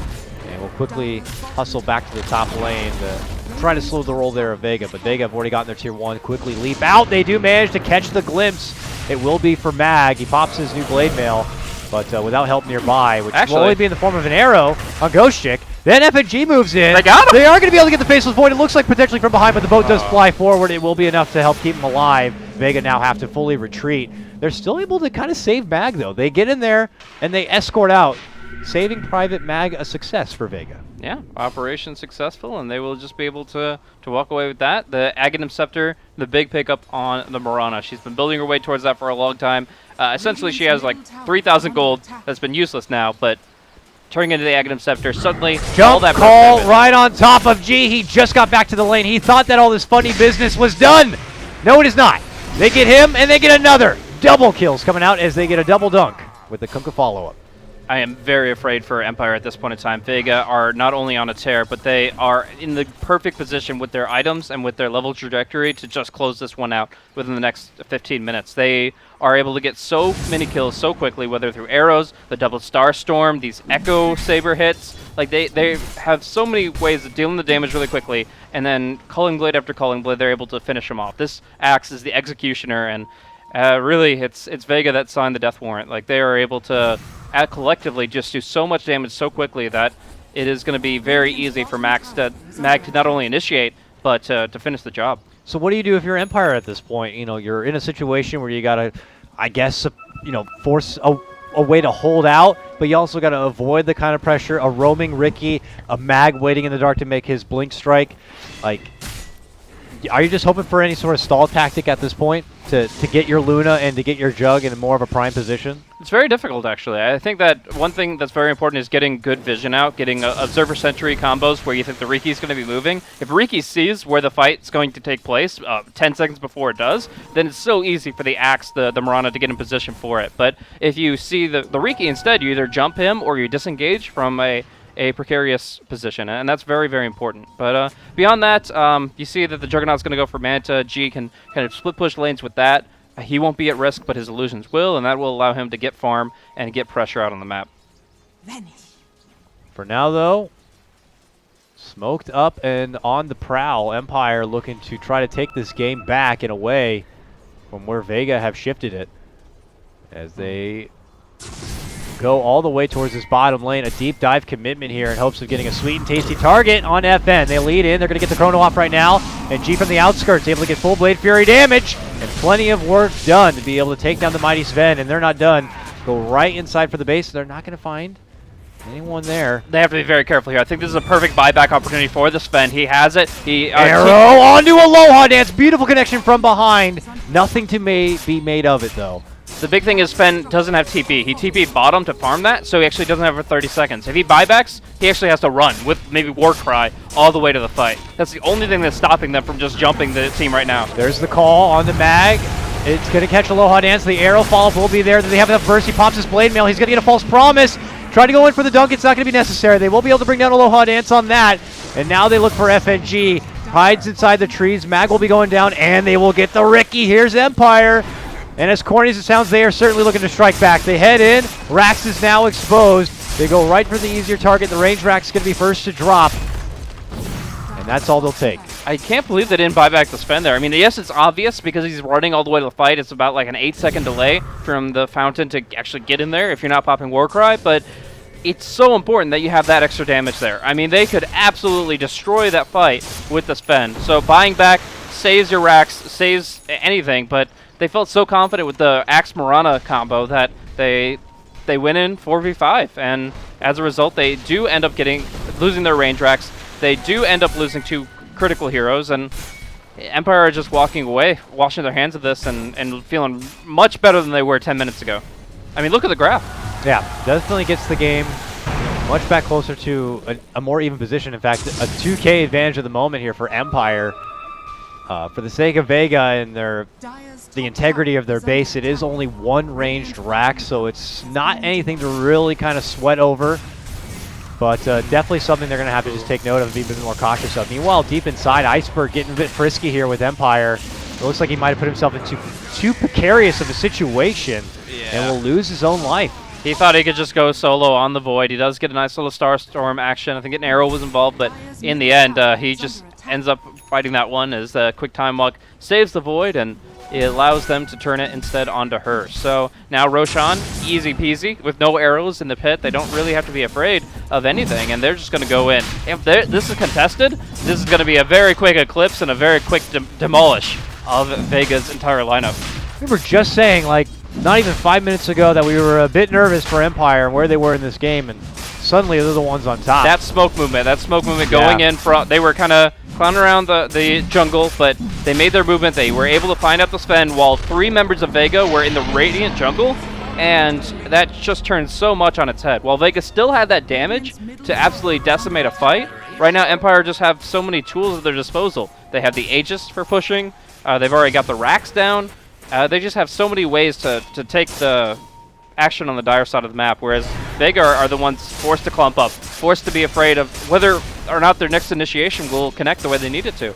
And we'll quickly hustle back to the top lane to try to slow the roll there of Vega. But Vega have already gotten their tier 1. Quickly leap out. They do manage to catch the glimpse. It will be for Mag. He pops his new Blade Mail, but without help nearby, which will only be in the form of an arrow on Ghost Chick. Then FNG moves in. They got him! They are going to be able to get the Faceless Void. It looks like potentially from behind, but the boat does fly forward. It will be enough to help keep him alive. Vega now have to fully retreat. They're still able to kind of save Mag, though. They get in there, and they escort out, saving Private Mag a success for Vega. Yeah, operation successful, and they will just be able to walk away with that. The Aghanim Scepter, the big pickup on the Mirana. She's been building her way towards that for a long time. Essentially, she has like 3,000 gold that's been useless now, but turning into the Aghanim Scepter, suddenly all that call right on top of G. He just got back to the lane. He thought that all this funny business was done. No, it is not. They get him, and they get another. Double kills coming out as they get a double dunk with the Kunkka follow-up. I am very afraid for Empire at this point in time. Vega are not only on a tear, but they are in the perfect position with their items and with their level trajectory to just close this one out within the next 15 minutes. They are able to get so many kills so quickly, whether through arrows, the double star storm, these echo saber hits. Like they have so many ways of dealing the damage really quickly, and then Calling Blade after Calling Blade, they're able to finish them off. This Axe is the executioner, and really it's Vega that signed the death warrant. Like they are able to collectively just do so much damage so quickly that it is going to be very easy for Mag to not only initiate, but to finish the job. So what do you do if you're Empire at this point? You know, you're in a situation where you got to, I guess, you know, force a way to hold out, but you also got to avoid the kind of pressure, a roaming Ricky, a Mag waiting in the dark to make his blink strike. Like, are you just hoping for any sort of stall tactic at this point to get your Luna and to get your Jug in more of a prime position? It's very difficult, actually. I think that one thing that's very important is getting good vision out, getting Observer Sentry combos where you think the Riki's going to be moving. If Riki sees where the fight's going to take place 10 seconds before it does, then it's so easy for the Axe, the Mirana, to get in position for it. But if you see the Riki instead, you either jump him or you disengage from a precarious position, and that's very, very important. But beyond that, you see that the Juggernaut's going to go for Manta. G can kind of split push lanes with that. He won't be at risk, but his illusions will, and that will allow him to get farm and get pressure out on the map. For now, though, smoked up and on the prowl. Empire looking to try to take this game back in a way from where Vega have shifted it as they go all the way towards this bottom lane. A deep dive commitment here in hopes of getting a sweet and tasty target on FN. They lead in. They're going to get the chrono off right now. And G from the outskirts able to get full Blade Fury damage. And plenty of work done to be able to take down the mighty Sven. And they're not done. Go right inside for the base. They're not going to find anyone there. They have to be very careful here. I think this is a perfect buyback opportunity for the Sven. He has it. Arrow onto Aloha Dance. Beautiful connection from behind. Nothing to be made of it, though. The big thing is Sven doesn't have TP. He TP'd bottom to farm that, so he actually doesn't have for 30 seconds. If he buybacks, he actually has to run with maybe Warcry all the way to the fight. That's the only thing that's stopping them from just jumping the team right now. There's the call on the mag. It's going to catch Aloha Dance. The arrow follow-up will be there. They have enough burst. He pops his blade mail. He's going to get a false promise. Try to go in for the dunk. It's not going to be necessary. They will be able to bring down Aloha Dance on that. And now they look for FNG. Hides inside the trees. Mag will be going down, and they will get the Ricky. Here's Empire. And as corny as it sounds, they are certainly looking to strike back. They head in. Rax is now exposed. They go right for the easier target. The range Rax is going to be first to drop. And that's all they'll take. I can't believe they didn't buy back the Sven there. I mean, yes, it's obvious because he's running all the way to the fight. It's about like an 8-second delay from the fountain to actually get in there if you're not popping Warcry. But it's so important that you have that extra damage there. I mean, they could absolutely destroy that fight with the Sven. So buying back saves your Rax, saves anything, but they felt so confident with the Axe Mirana combo that they went in 4v5, and as a result, they do end up losing their range Rax. They do end up losing 2 critical heroes, and Empire are just walking away, washing their hands of this, and feeling much better than they were 10 minutes ago. I mean, look at the graph. Yeah, definitely gets the game much back closer to a more even position. In fact, a 2K advantage at the moment here for Empire. For the sake of Vega and the integrity of their base, it is only 1 ranged rack, so it's not anything to really kind of sweat over. But definitely something they're going to have to just take note of and be a bit more cautious of. Meanwhile, deep inside, Iceberg getting a bit frisky here with Empire. It looks like he might have put himself into too precarious of a situation and will lose his own life. He thought he could just go solo on the Void. He does get a nice little Starstorm action. I think an arrow was involved, but in the end, he just ends up fighting that one as the quick time walk saves the Void, and it allows them to turn it instead onto her. So now Roshan, easy peasy, with no arrows in the pit. They don't really have to be afraid of anything, and they're just going to go in. If this is contested, this is going to be a very quick eclipse and a very quick demolish of Vega's entire lineup. We were just saying, like, not even 5 minutes ago that we were a bit nervous for Empire and where they were in this game, and suddenly they're the ones on top. That smoke movement going in front. They were kind of clowning around the jungle, but they made their movement. They were able to find out the Sven while 3 members of Vega were in the Radiant jungle, and that just turned so much on its head. While Vega still had that damage to absolutely decimate a fight, right now Empire just have so many tools at their disposal. They have the Aegis for pushing. They've already got the Rax down. They just have so many ways to take the action on the dire side of the map, whereas Vega are the ones forced to clump up, forced to be afraid of whether or not their next initiation will connect the way they need it to.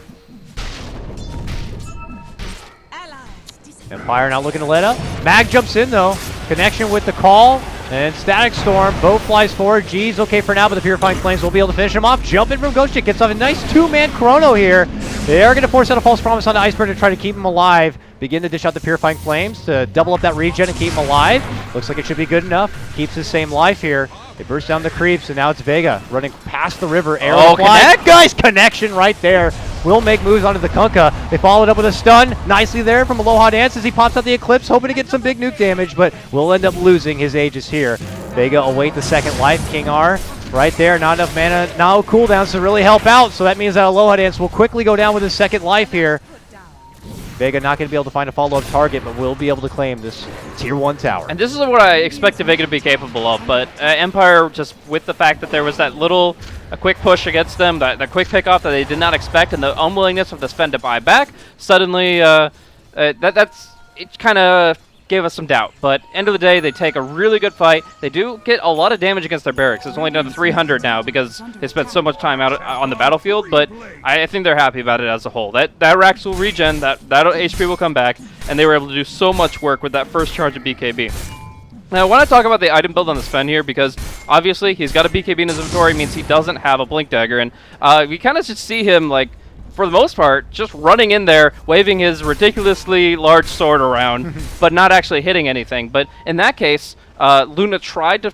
Empire not looking to let up. Mag jumps in though. Connection with the call. And Static Storm, both flies forward. G's okay for now, but the Purifying Flames will be able to finish him off. Jumping from Ghost Chick gets off a nice 2-man chrono here. They are going to force out a False Promise onto Iceberg to try to keep him alive. Begin to dish out the Purifying Flames to double up that regen and keep him alive. Looks like it should be good enough. Keeps his same life here. They burst down the creeps, and now it's Vega running past the river. Arrow connect! Guys, connection right there. Will make moves onto the Kunkka. They followed up with a stun. Nicely there from Aloha Dance as he pops out the Eclipse, hoping to get some big nuke damage, but will end up losing his Aegis here. Vega await the second life. King R right there. Not enough mana, no cooldowns to really help out, so that means that Aloha Dance will quickly go down with his second life here. Vega not going to be able to find a follow-up target, but will be able to claim this Tier 1 tower. And this is what I expected Vega to be capable of, but Empire, just with the fact that there was that a quick push against them, that quick pick-off that they did not expect, and the unwillingness of the Sven to buy back, suddenly it kind of gave us some doubt. But end of the day, they take a really good fight. They do get a lot of damage against their barracks. It's only down to 300 now because they spent so much time out on the battlefield, but I think they're happy about it as a whole. That Rax will regen, that HP will come back, and they were able to do so much work with that first charge of BKB. Now, I want to talk about the item build on the Sven here because obviously he's got a BKB in his inventory, means he doesn't have a Blink Dagger, and we kind of just see him, like, for the most part, just running in there, waving his ridiculously large sword around, but not actually hitting anything. But in that case, Luna tried to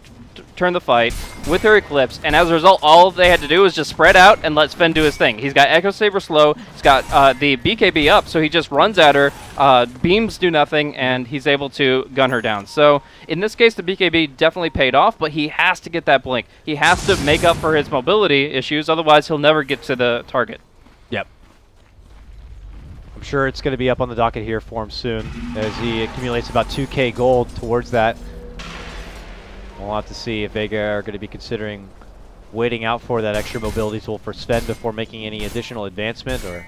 turn the fight with her Eclipse, and as a result, all they had to do was just spread out and let Sven do his thing. He's got Echo Saber slow, he's got the BKB up, so he just runs at her, beams do nothing, and he's able to gun her down. So in this case, the BKB definitely paid off, but he has to get that blink. He has to make up for his mobility issues, otherwise he'll never get to the target. Yep. I'm sure it's going to be up on the docket here for him soon as he accumulates about 2K gold towards that. We'll have to see if Vega are going to be considering waiting out for that extra mobility tool for Sven before making any additional advancement, or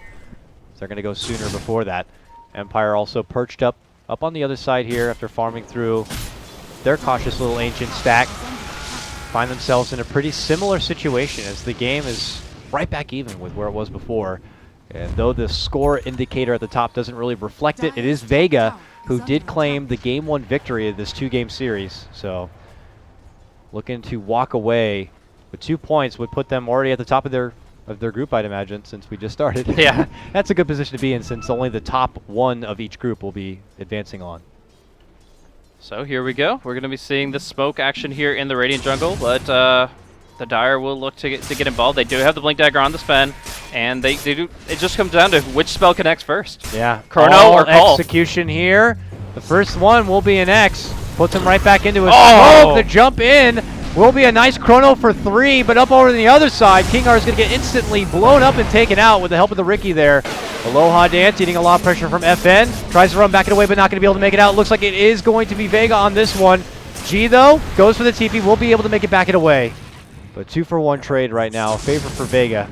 if they're going to go sooner before that. Empire also perched up on the other side here after farming through their cautious little ancient stack. Find themselves in a pretty similar situation as the game is right back even with where it was before. And though the score indicator at the top doesn't really reflect it, it is Vega who did claim the Game 1 victory of this 2-game series. So looking to walk away with 2 points would put them already at the top of their group, I'd imagine, since we just started. Yeah. That's a good position to be in, since only the top one of each group will be advancing on. So here we go. We're going to be seeing the smoke action here in the Radiant jungle, but the Dire will look to get involved. They do have the Blink Dagger on the Sven, and they do. It just comes down to which spell connects first. Yeah. Chrono or Call. Execution here. The first one will be an X. Puts him right back into his Oh! smoke. The jump in will be a nice Chrono for 3, but up over to the other side, KotLGuy is going to get instantly blown up and taken out with the help of the Ricky there. Aloha Dance eating a lot of pressure from FN. Tries to run back and away, but not going to be able to make it out. Looks like it is going to be Vega on this one. G, though, goes for the TP. Will be able to make it back and away. But 2-for-1 trade right now. Favor for Vega.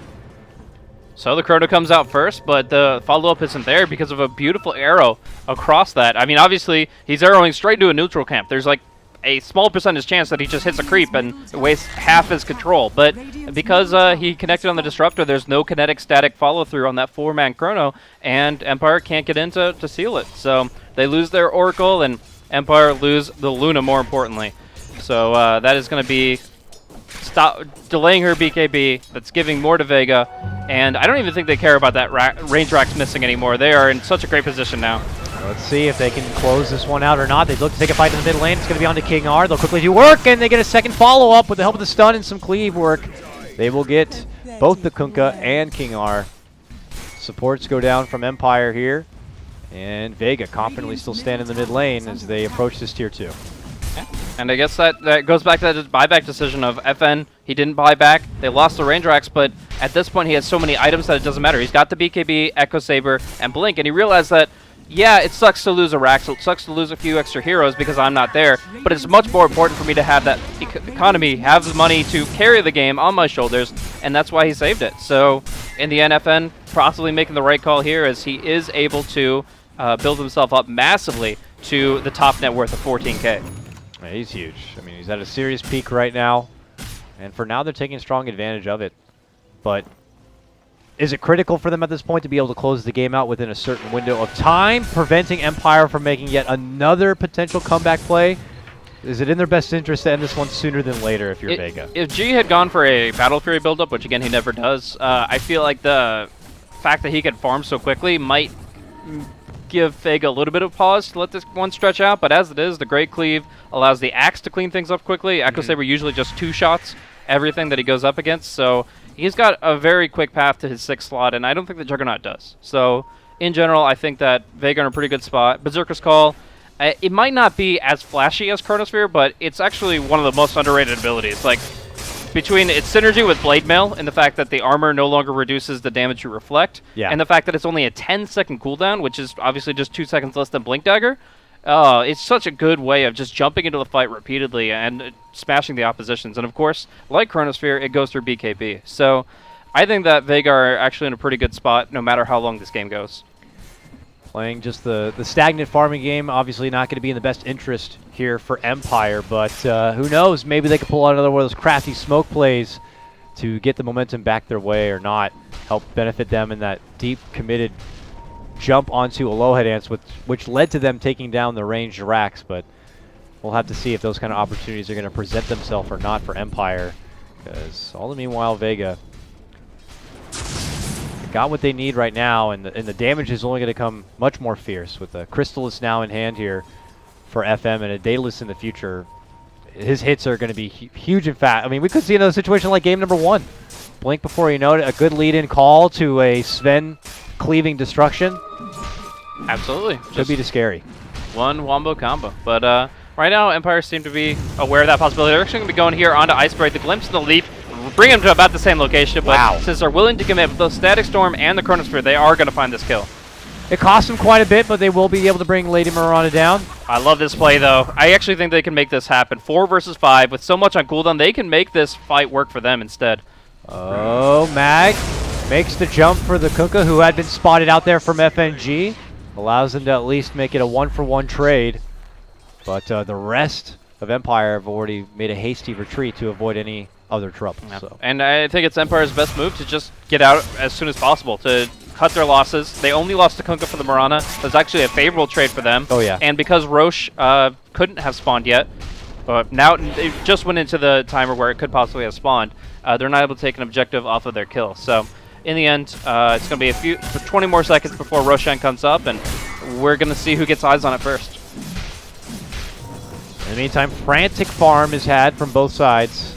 So the Chrono comes out first, but the follow-up isn't there because of a beautiful arrow across that. I mean, obviously, he's arrowing straight into a neutral camp. There's like a small percentage chance that he just hits a creep and wastes half his control. But because he connected on the Disruptor, there's no kinetic static follow-through on that 4-man Chrono, and Empire can't get in to seal it. So they lose their Oracle, and Empire lose the Luna, more importantly. So that is going to be delaying her BKB. That's giving more to Vega, and I don't even think they care about that range racks missing anymore. They are in such a great position now. Let's see if they can close this one out or not. They look to take a fight in the mid lane. It's going to be on to KotLGuy. They'll quickly do work, and they get a second follow-up with the help of the stun and some cleave work. They will get both the Kunkka and KotLGuy. Supports go down from Empire here, and Vega confidently still stand in the mid lane as they approach this tier 2. And I guess that goes back to that buyback decision of FN. He didn't buy back. They lost the range racks, but at this point he has so many items that it doesn't matter. He's got the BKB, Echo Saber, and Blink, and he realized that, yeah, it sucks to lose a rack, so it sucks to lose a few extra heroes because I'm not there, but it's much more important for me to have that economy, have the money to carry the game on my shoulders, and that's why he saved it. So in the end, FN possibly making the right call here as he is able to build himself up massively to the top net worth of 14K. Yeah, he's huge. I mean, he's at a serious peak right now, and for now they're taking strong advantage of it. But is it critical for them at this point to be able to close the game out within a certain window of time, preventing Empire from making yet another potential comeback play? Is it in their best interest to end this one sooner than later if you're Vega? If G had gone for a Battle Fury buildup, which again he never does, I feel like the fact that he could farm so quickly might give Vega a little bit of pause to let this one stretch out, but as it is, the Great Cleave allows the Axe to clean things up quickly. Echo Saber usually just 2 shots everything that he goes up against, so he's got a very quick path to his 6th slot, and I don't think the Juggernaut does. So in general, I think that Vega in a pretty good spot. Berserker's Call, it might not be as flashy as Chronosphere, but it's actually one of the most underrated abilities. Like, between its synergy with Blade Mail and the fact that the armor no longer reduces the damage you reflect, and the fact that it's only a 10-second cooldown, which is obviously just 2 seconds less than Blink Dagger, it's such a good way of just jumping into the fight repeatedly and smashing the oppositions. And of course, like Chronosphere, it goes through BKB. So I think that Vega are actually in a pretty good spot no matter how long this game goes. Playing just the stagnant farming game, obviously not going to be in the best interest here for Empire, but who knows, maybe they could pull out another one of those crafty smoke plays to get the momentum back their way or not, help benefit them in that deep, committed jump onto Aloha Dance, which led to them taking down the ranged racks, but we'll have to see if those kind of opportunities are going to present themselves or not for Empire, because all the meanwhile, Vega got what they need right now, and the damage is only going to come much more fierce with the Crystallis now in hand here for FM and a Daedalus in the future. His hits are going to be huge and fat. I mean, we could see another situation like game number 1. Blink before you know it, a good lead-in call to a Sven cleaving destruction. Absolutely. Could be scary. One wombo combo. But right now, Empire seem to be aware of that possibility. They're actually going to be going here onto Iceberg. The Glimpse and the Leap bring him to about the same location, but since they're willing to commit with the Static Storm and the Chronosphere, they are going to find this kill. It costs them quite a bit, but they will be able to bring Lady Mirana down. I love this play, though. I actually think they can make this happen. 4 versus 5 with so much on cooldown, they can make this fight work for them instead. Oh, Mag makes the jump for the Kunkka, who had been spotted out there from FNG. Allows them to at least make it a 1-for-1 trade. But the rest of Empire have already made a hasty retreat to avoid any other trouble. Yeah. So. And I think it's Empire's best move to just get out as soon as possible, to cut their losses. They only lost to Kunkka for the Mirana. That's actually a favorable trade for them. Oh, yeah. And because Rosh couldn't have spawned yet, now it just went into the timer where it could possibly have spawned, they're not able to take an objective off of their kill. So in the end, it's going to be 20 more seconds before Roshan comes up, and we're going to see who gets eyes on it first. In the meantime, frantic farm is had from both sides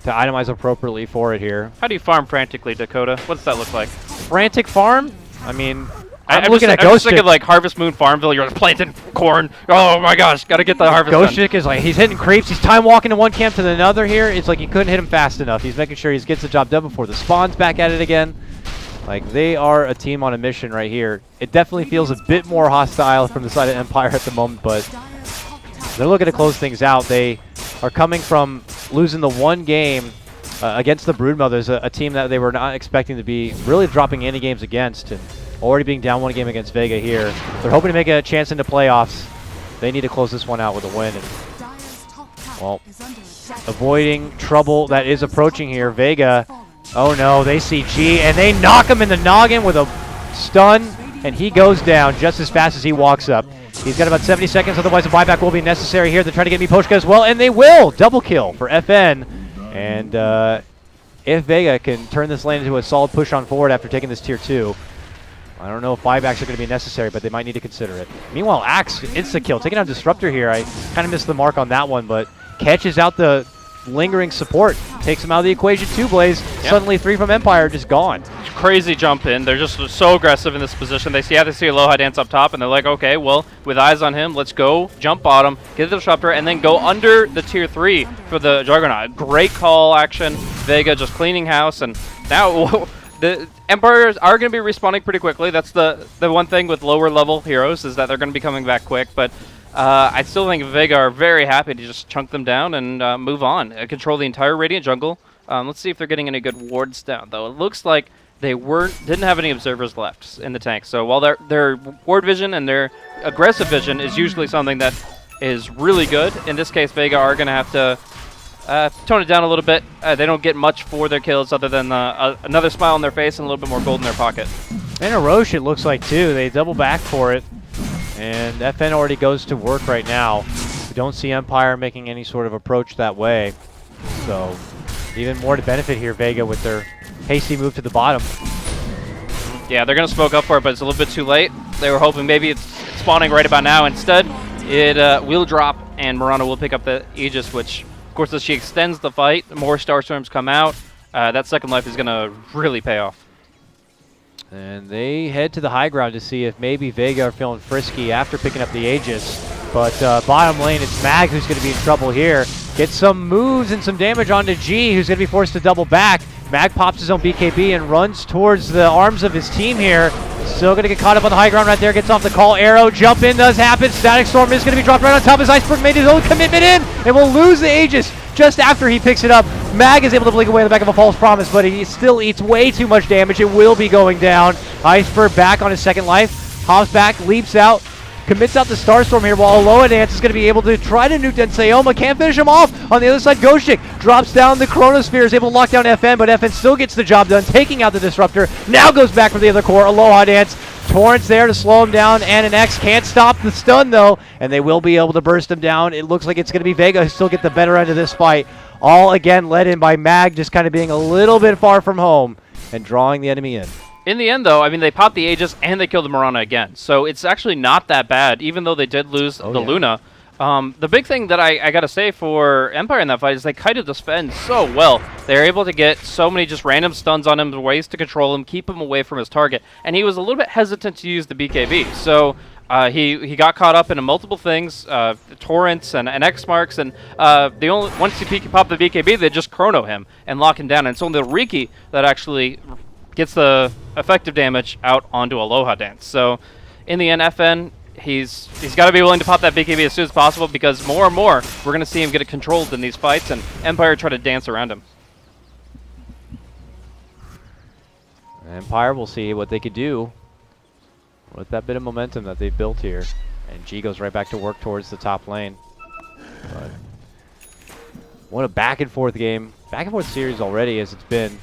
to itemize appropriately for it here. How do you farm frantically, Dakota? What does that look like? Frantic farm? I mean, I'm looking at I'm just Ghost thinking like Harvest Moon Farmville. You're planting corn. Oh my gosh, gotta get the harvest Ghost done. is like, he's hitting creeps. He's time walking to one camp to another here. It's like he couldn't hit him fast enough. He's making sure he gets the job done before the spawn's back at it again. Like, they are a team on a mission right here. It definitely feels a bit more hostile from the side of Empire at the moment, but they're looking to close things out. They are coming from losing the one game against the Broodmothers, a team that they were not expecting to be really dropping any games against, and already being down one game against Vega here. They're hoping to make a chance into playoffs. They need to close this one out with a win. And, well, avoiding trouble that is approaching here. Vega, oh no, they see G, and they knock him in the noggin with a stun, and he goes down just as fast as he walks up. He's got about 70 seconds, otherwise a buyback will be necessary here. They're trying to get Miposhka as well, and they will! Double kill for FN. And if Vega can turn this lane into a solid push on forward after taking this tier 2, I don't know if buybacks are going to be necessary, but they might need to consider it. Meanwhile, Axe, insta-kill, taking out Disruptor here. I kind of missed the mark on that one, but catches out the lingering support, takes him out of the equation too, Blaze. Yep. Suddenly 3 from Empire just gone. Crazy jump in. They're just so aggressive in this position. They see Aloha dance up top, and they're like, okay, well, with eyes on him, let's go jump bottom, get the Disruptor, and then go under the tier 3 for the Juggernaut. Great call action. Vega just cleaning house, and now the Empires are going to be respawning pretty quickly. That's the one thing with lower level heroes, is that they're going to be coming back quick, but I still think Vega are very happy to just chunk them down and move on. Control the entire Radiant jungle. Let's see if they're getting any good wards down, though. It looks like they didn't have any observers left in the tank. So while their ward vision and their aggressive vision is usually something that is really good, in this case, Vega are going to have to tone it down a little bit. They don't get much for their kills other than another smile on their face and a little bit more gold in their pocket. And a Rosh, it looks like, too. They double back for it. And FN already goes to work right now. We don't see Empire making any sort of approach that way. So even more to benefit here, Vega, with their hasty move to the bottom. Yeah, they're going to smoke up for it, but it's a little bit too late. They were hoping maybe it's spawning right about now. Instead, it will drop, and Mirana will pick up the Aegis, which, of course, as she extends the fight, more Starstorms come out. That second life is going to really pay off. And they head to the high ground to see if maybe Vega are feeling frisky after picking up the Aegis. But bottom lane, it's Mag who's going to be in trouble here. Gets some moves and some damage onto G, who's going to be forced to double back. Mag pops his own BKB and runs towards the arms of his team here. Still going to get caught up on the high ground right there. Gets off the call. Arrow jump in does happen. Static Storm is going to be dropped right on top as Iceberg made his own commitment in and will lose the Aegis just after he picks it up. Mag is able to blink away in the back of a false promise, but he still eats way too much damage. It will be going down. Iceberg back on his second life. Hops back, leaps out, commits out the Starstorm here, while Aloha Dance is going to be able to try to nuke Denseoma. Can't finish him off. On the other side, Ghostic drops down the Chronosphere, is able to lock down FN, but FN still gets the job done, taking out the Disruptor. Now goes back for the other core. Aloha Dance. Torrent's there to slow him down, and an X can't stop the stun, though, and they will be able to burst him down. It looks like it's going to be Vega who still get the better end of this fight. All, again, led in by Mag, just kind of being a little bit far from home and drawing the enemy in. In the end, though, I mean, they popped the Aegis and they killed the Mirana again. So it's actually not that bad, even though they did lose the Luna. The big thing that I got to say for Empire in that fight is they kited the Sven so well. They were able to get so many just random stuns on him, ways to control him, keep him away from his target. And he was a little bit hesitant to use the BKB. So he got caught up in multiple things, torrents and X marks, and once he popped the BKB, they just chrono him and lock him down. And it's only the Riki that actually gets the effective damage out onto Aloha Dance. So in the end, FN, he's got to be willing to pop that BKB as soon as possible, because more and more we're going to see him get it controlled in these fights, and Empire try to dance around him. Empire will see what they could do with that bit of momentum that they've built here. And G goes right back to work towards the top lane. But what a back and forth game. Back and forth series already as it's been.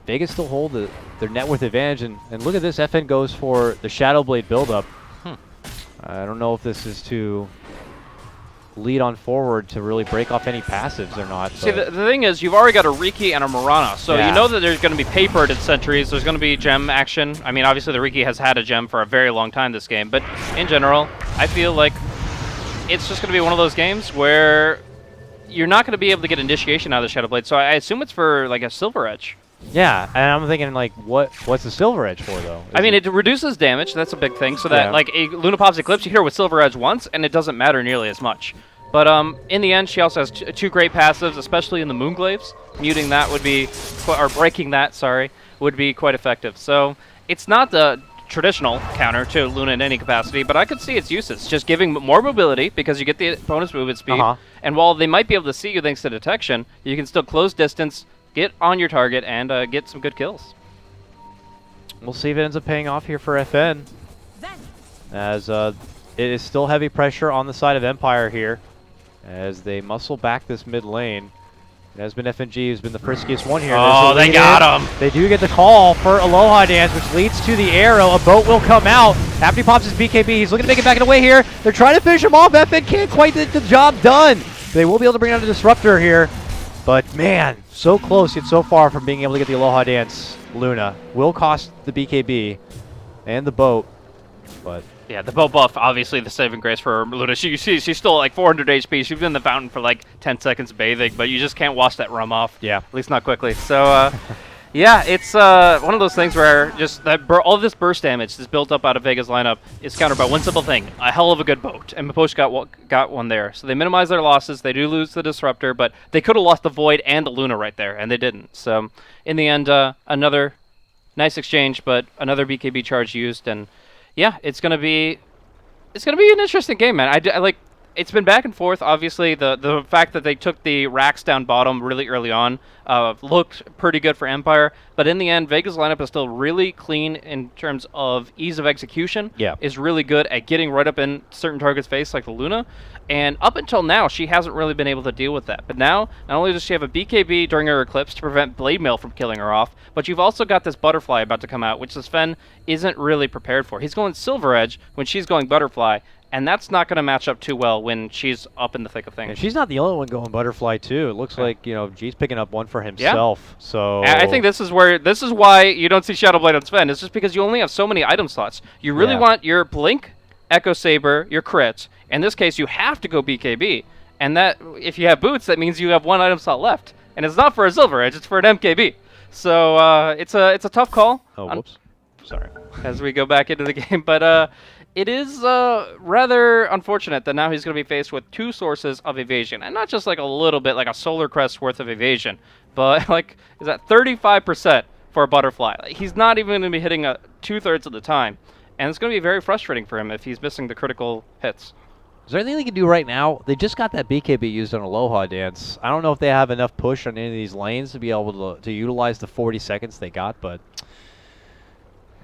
Vega still hold their net worth advantage. And look at this, FN goes for the Shadow Blade buildup. I don't know if this is to lead on forward to really break off any passives or not. See, the thing is, you've already got a Riki and a Mirana, so yeah. You know that there's going to be papered at sentries, there's going to be gem action. I mean, obviously the Riki has had a gem for a very long time this game, but in general, I feel like it's just going to be one of those games where you're not going to be able to get initiation out of the Shadow Blade, so I assume it's for like a Silver Edge. Yeah, and I'm thinking, like, what's the Silver Edge for, though? I mean, it reduces damage, that's a big thing, so that, like, a Luna Pops Eclipse, you hit her with Silver Edge once, and it doesn't matter nearly as much. But in the end, she also has two great passives, especially in the Moonglaves. Muting that would be, or breaking that, sorry, would be quite effective. So it's not the traditional counter to Luna in any capacity, but I could see its uses. Just giving more mobility, because you get the bonus movement speed, and while they might be able to see you thanks to detection, you can still close distance, get on your target, and get some good kills. We'll see if it ends up paying off here for FN, as it is still heavy pressure on the side of Empire here, as they muscle back this mid lane. It has been FNG who's been the friskiest one here. Oh, they got him! They do get the call for Aloha Dance, which leads to the arrow. A boat will come out. After he pops his BKB, he's looking to make it back and away here. They're trying to finish him off. FN can't quite get the job done. They will be able to bring out a disruptor here. But man, so close yet so far from being able to get the Aloha Dance. Luna will cost the BKB and the boat, but yeah, the boat buff, obviously the saving grace for Luna. She's still like 400 HP. She's been in the fountain for like 10 seconds bathing, but you just can't wash that rum off. Yeah. At least not quickly. So, yeah, it's one of those things where just that all this burst damage that's built up out of Vega's lineup is countered by one simple thing: a hell of a good boat. And Mapoche got one there. So they minimize their losses. They do lose the disruptor, but they could have lost the Void and the Luna right there, and they didn't. So in the end, another nice exchange, but another BKB charge used, and yeah, it's gonna be an interesting game, man. I like. It's been back and forth. Obviously, the fact that they took the racks down bottom really early on looked pretty good for Empire. But in the end, Vega's lineup is still really clean in terms of ease of execution. Yeah. Is really good at getting right up in certain targets' face, like the Luna. And up until now, she hasn't really been able to deal with that. But now, not only does she have a BKB during her Eclipse to prevent Blade Mail from killing her off, but you've also got this Butterfly about to come out, which the Sven isn't really prepared for. He's going Silver Edge when she's going Butterfly. And that's not going to match up too well when she's up in the thick of things. And she's not the only one going Butterfly too. It looks like, you know, G's picking up one for himself. Yeah. So I think this is why you don't see Shadow Blade on Sven. It's just because you only have so many item slots. You really want your Blink, Echo Saber, your crits. In this case, you have to go BKB. And that, if you have boots, that means you have one item slot left. And it's not for a Silver Edge, it's for an MKB. So it's a tough call. Oh, whoops. Sorry. As we go back into the game, but it is rather unfortunate that now he's going to be faced with two sources of evasion, and not just like a little bit, like a Solar Crest worth of evasion, but like is that 35% for a Butterfly. Like, he's not even going to be hitting 2/3 of the time, and it's going to be very frustrating for him if he's missing the critical hits. Is there anything they can do right now? They just got that BKB used on Aloha Dance. I don't know if they have enough push on any of these lanes to be able to utilize the 40 seconds they got, but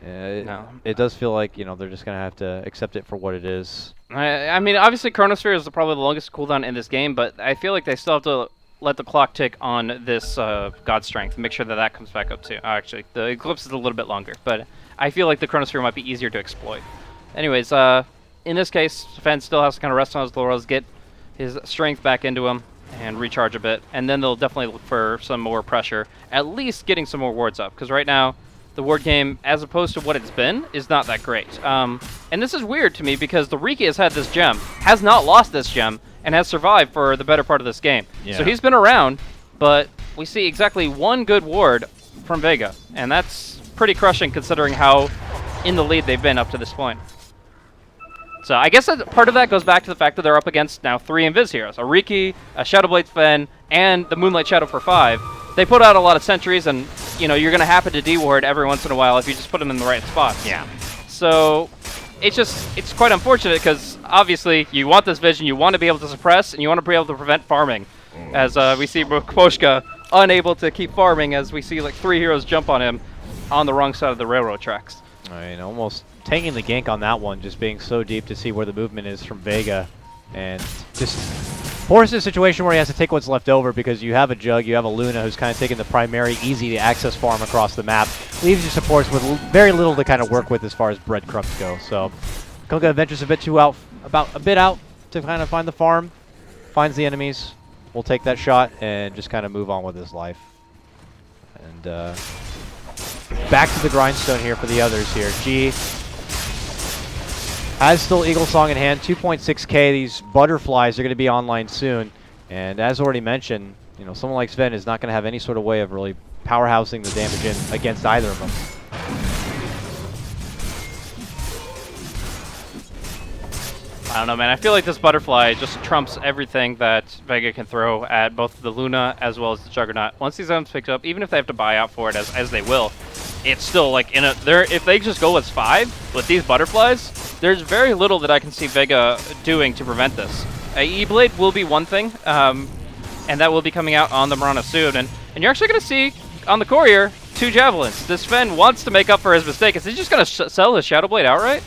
it does feel like, you know, they're just going to have to accept it for what it is. I mean, obviously Chronosphere is probably the longest cooldown in this game, but I feel like they still have to let the clock tick on this God Strength and make sure that that comes back up too. Actually, the Eclipse is a little bit longer, but I feel like the Chronosphere might be easier to exploit. Anyways, in this case, Sven still has to kind of rest on his laurels, get his strength back into him, and recharge a bit, and then they'll definitely look for some more pressure, at least getting some more wards up, because right now, the ward game, as opposed to what it's been, is not that great. And this is weird to me because the Riki has had this gem, has not lost this gem, and has survived for the better part of this game. Yeah. So he's been around, but we see exactly one good ward from Vega, and that's pretty crushing considering how in the lead they've been up to this point. So I guess that part of that goes back to the fact that they're up against now 3 Invis heroes, a Riki, a Shadowblade Sven, and the Moonlight Shadow for 5. They put out a lot of sentries, and you know, you're going to happen to D-ward every once in a while if you just put them in the right spots. Yeah. So it's quite unfortunate because obviously you want this vision, you want to be able to suppress, and you want to be able to prevent farming. As we see Koshka unable to keep farming as we see like 3 heroes jump on him on the wrong side of the railroad tracks. All right, almost taking the gank on that one, just being so deep to see where the movement is from Vega. And just forces a situation where he has to take what's left over because you have a Jug, you have a Luna who's kind of taking the primary easy to access farm across the map. Leaves you supports with very little to kind of work with as far as breadcrumbs go. So KotLGuy ventures a bit out to kind of find the farm, finds the enemies, will take that shot and just kind of move on with his life. And back to the grindstone here for the others here. G has still Eagle Song in hand, 2.6k. These butterflies are going to be online soon. And as already mentioned, you know, someone like Sven is not going to have any sort of way of really powerhousing the damage in against either of them. I don't know, man. I feel like this butterfly just trumps everything that Vega can throw at both the Luna as well as the Juggernaut. Once these items picked up, even if they have to buy out for it as they will, it's still like if they just go as 5 with these butterflies, there's very little that I can see Vega doing to prevent this. E-Blade will be one thing, and that will be coming out on the Mirana soon. And you're actually going to see on the Courier 2 Javelins. This Sven wants to make up for his mistake. Is he just going to sell his Shadow Blade outright?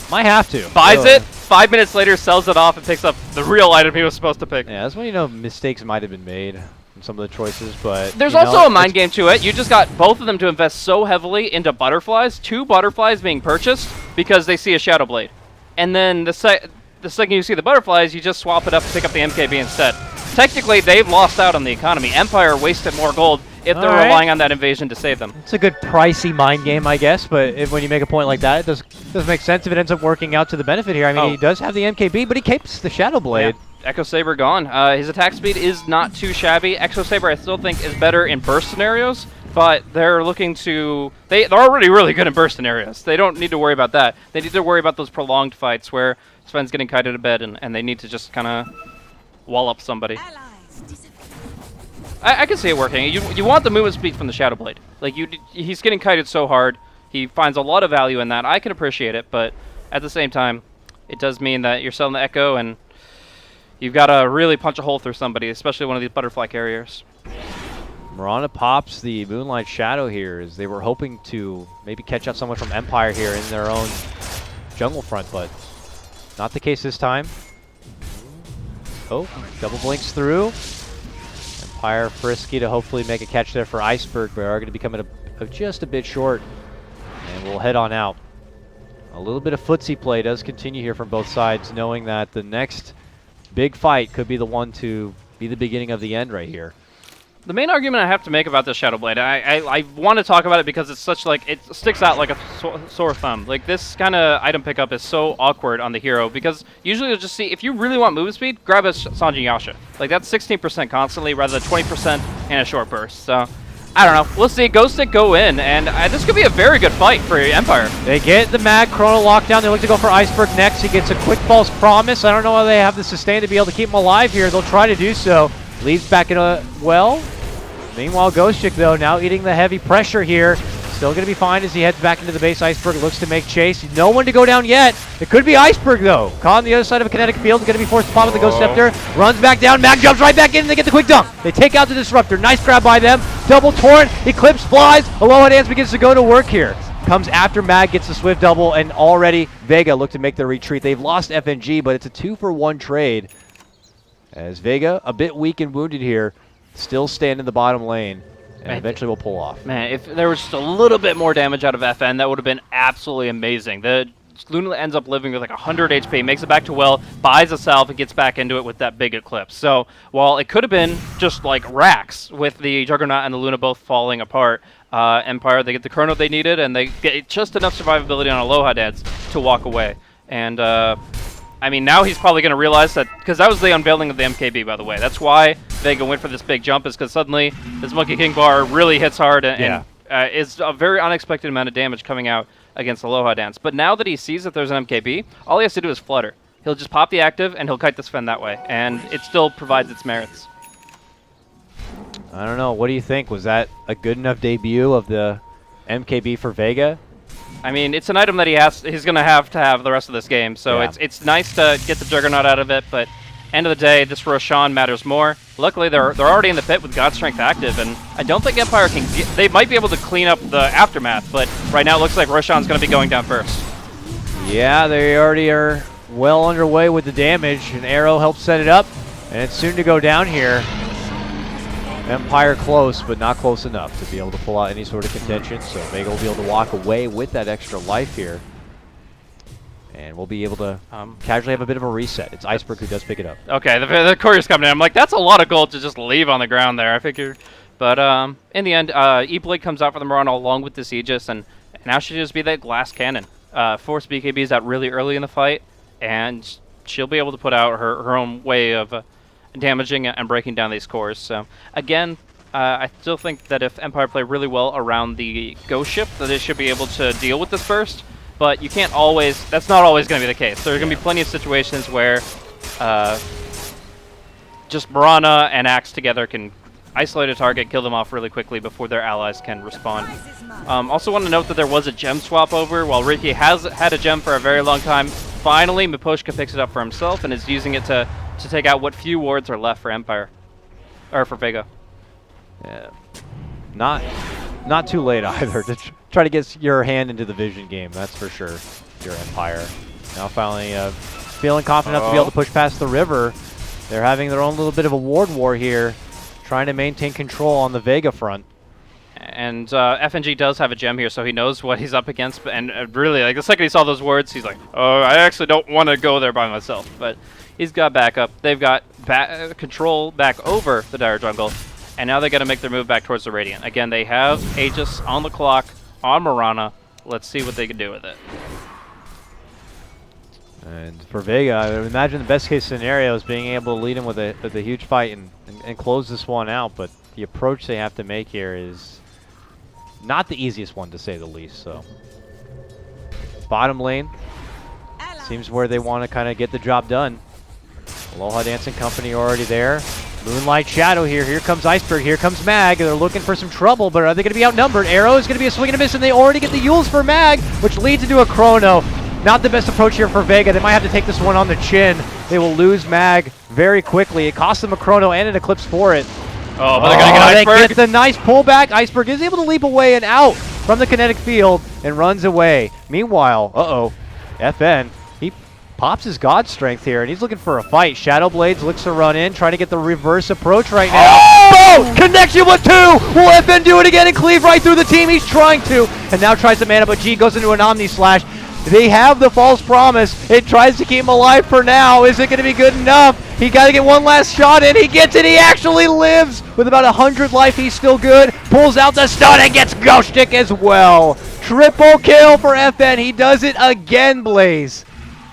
Might have to. Buys it, 5 minutes later sells it off and picks up the real item he was supposed to pick. Yeah, that's when you know mistakes might have been made in some of the choices, but there's also a mind game to it. You just got both of them to invest so heavily into butterflies, 2 butterflies being purchased because they see a Shadow Blade. And then the second you see the butterflies, you just swap it up and pick up the MKB instead. Technically, they've lost out on the economy. Empire wasted more gold if they're relying on that invasion to save them. It's a good pricey mind game, I guess, but when you make a point like that, it does make sense if it ends up working out to the benefit here. I mean, he does have the MKB, but he keeps the Shadow Blade. Yeah. Echo Saber gone. His attack speed is not too shabby. Echo Saber I still think is better in burst scenarios, but they're looking to... They're already really good in burst scenarios. They don't need to worry about that. They need to worry about those prolonged fights where Sven's getting kited to bed and they need to just kind of wall up somebody. I can see it working. You want the movement speed from the Shadow Blade. Like he's getting kited so hard. He finds a lot of value in that. I can appreciate it, but at the same time, it does mean that you're selling the Echo and you've got to really punch a hole through somebody, especially one of these butterfly carriers. Mirana pops the Moonlight Shadow here as they were hoping to maybe catch out someone from Empire here in their own jungle front, but not the case this time. Oh, double blinks through. Empire frisky to hopefully make a catch there for Iceberg, but are going to be coming just a bit short. And we'll head on out. A little bit of footsie play does continue here from both sides, knowing that the next big fight could be the one to be the beginning of the end right here. The main argument I have to make about this Shadow Blade, I want to talk about it because it's such like, it sticks out like a sore thumb. Like this kind of item pickup is so awkward on the hero because usually you'll just see, if you really want movement speed, grab a Sanjin Yasha. Like that's 16% constantly rather than 20% in a short burst. So I don't know. We'll see. Ghostic go in, and this could be a very good fight for Empire. They get the Mag Chrono lockdown. They look to go for Iceberg next. He gets a quick false promise. I don't know why they have the sustain to be able to keep him alive here. They'll try to do so. Leaves back in a well. Meanwhile, Ghostic, though, now eating the heavy pressure here. Still going to be fine as he heads back into the base. Iceberg looks to make chase. No one to go down yet. It could be Iceberg, though. Caught on the other side of a kinetic field. Going to be forced to pop with the Ghost Scepter. Runs back down. Mag jumps right back in, and they get the quick dunk. They take out the Disruptor. Nice grab by them. Double torrent. Eclipse flies. Aloha Dance begins to go to work here. Comes after Mag, gets the swift double, and already Vega look to make their retreat. They've lost FNG, but it's a 2-for-1 trade. As Vega, a bit weak and wounded here, still stand in the bottom lane. And eventually we'll pull off. Man, if there was just a little bit more damage out of FN, that would have been absolutely amazing. The Luna ends up living with like 100 HP, makes it back to well, buys a salve, and gets back into it with that big Eclipse. So while it could have been just like racks with the Juggernaut and the Luna both falling apart, Empire, they get the Chrono they needed, and they get just enough survivability on Aloha Dance to walk away. And I mean, now he's probably going to realize that, because that was the unveiling of the MKB, by the way. That's why Vega went for this big jump, is because suddenly this Monkey King bar really hits hard and is a very unexpected amount of damage coming out against Aloha Dance. But now that he sees that there's an MKB, all he has to do is flutter. He'll just pop the active, and he'll kite the Sven that way, and it still provides its merits. I don't know. What do you think? Was that a good enough debut of the MKB for Vega? I mean, it's an item that he's going to have the rest of this game, so Yeah. it's nice to get the Juggernaut out of it, but end of the day, this Roshan matters more. Luckily, they're already in the pit with God Strength active, and I don't think Empire can they might be able to clean up the aftermath, but right now it looks like Roshan's going to be going down first. Yeah, they already are well underway with the damage. An arrow helps set it up, and it's soon to go down here. Empire close, but not close enough to be able to pull out any sort of contention, so Vega will be able to walk away with that extra life here. And we'll be able to casually have a bit of a reset. It's Iceberg who does pick it up. Okay, the courier's coming in. I'm like, that's a lot of gold to just leave on the ground there, I figure. But in the end, E-Blade comes out for the Mirana along with this Aegis, and now she'll just be that glass cannon. Force BKBs out really early in the fight, and she'll be able to put out her own way of damaging and breaking down these cores. So again, I still think that if Empire play really well around the Ghost Ship, that they should be able to deal with this burst. But you can't always, that's not always going to be the case. There are going to be plenty of situations where just Mirana and Axe together can isolate a target, kill them off really quickly before their allies can respond. Also want to note that there was a gem swap over. While Ricky has had a gem for a very long time, finally Miposhka picks it up for himself and is using it to take out what few wards are left for Empire, or for Vega. Yeah. Not too late either to try to get your hand into the vision game, that's for sure. Your Empire. Now finally feeling confident enough to be able to push past the river. They're having their own little bit of a ward war here, trying to maintain control on the Vega front. And FNG does have a gem here, so he knows what he's up against. And really, like the second he saw those words, he's like, "Oh, I actually don't want to go there by myself." But he's got backup. They've got control back over the Dire Jungle, and now they got to make their move back towards the Radiant. Again, they have Aegis on the clock on Mirana. Let's see what they can do with it. And for Vega, I would imagine the best case scenario is being able to lead him with a huge fight and close this one out. But the approach they have to make here is not the easiest one, to say the least. So bottom lane seems where they want to kind of get the job done. Aloha Dancing Company already there. Moonlight Shadow here. Here comes Iceberg. Here comes Mag. They're looking for some trouble, but are they going to be outnumbered? Arrow is going to be a swing and a miss, and they already get the Yules for Mag, which leads into a Chrono. Not the best approach here for Vega. They might have to take this one on the chin. They will lose Mag very quickly. It costs them a Chrono and an Eclipse for it. Oh, but they're going to get Iceberg. They get the nice pullback. Iceberg is able to leap away and out from the kinetic field and runs away. Meanwhile, FN, he pops his God Strength here, and he's looking for a fight. Shadow Blades looks to run in, trying to get the reverse approach right now. Oh! Connection with two! Will FN do it again and cleave right through the team? He's trying to, and now tries to mana, but G goes into an Omni Slash. They have the false promise. It tries to keep him alive for now. Is it going to be good enough? He got to get one last shot in. He gets it. He actually lives. With about 100 life, he's still good. Pulls out the stun and gets Ghost Stick as well. Triple kill for FN. He does it again, Blaze.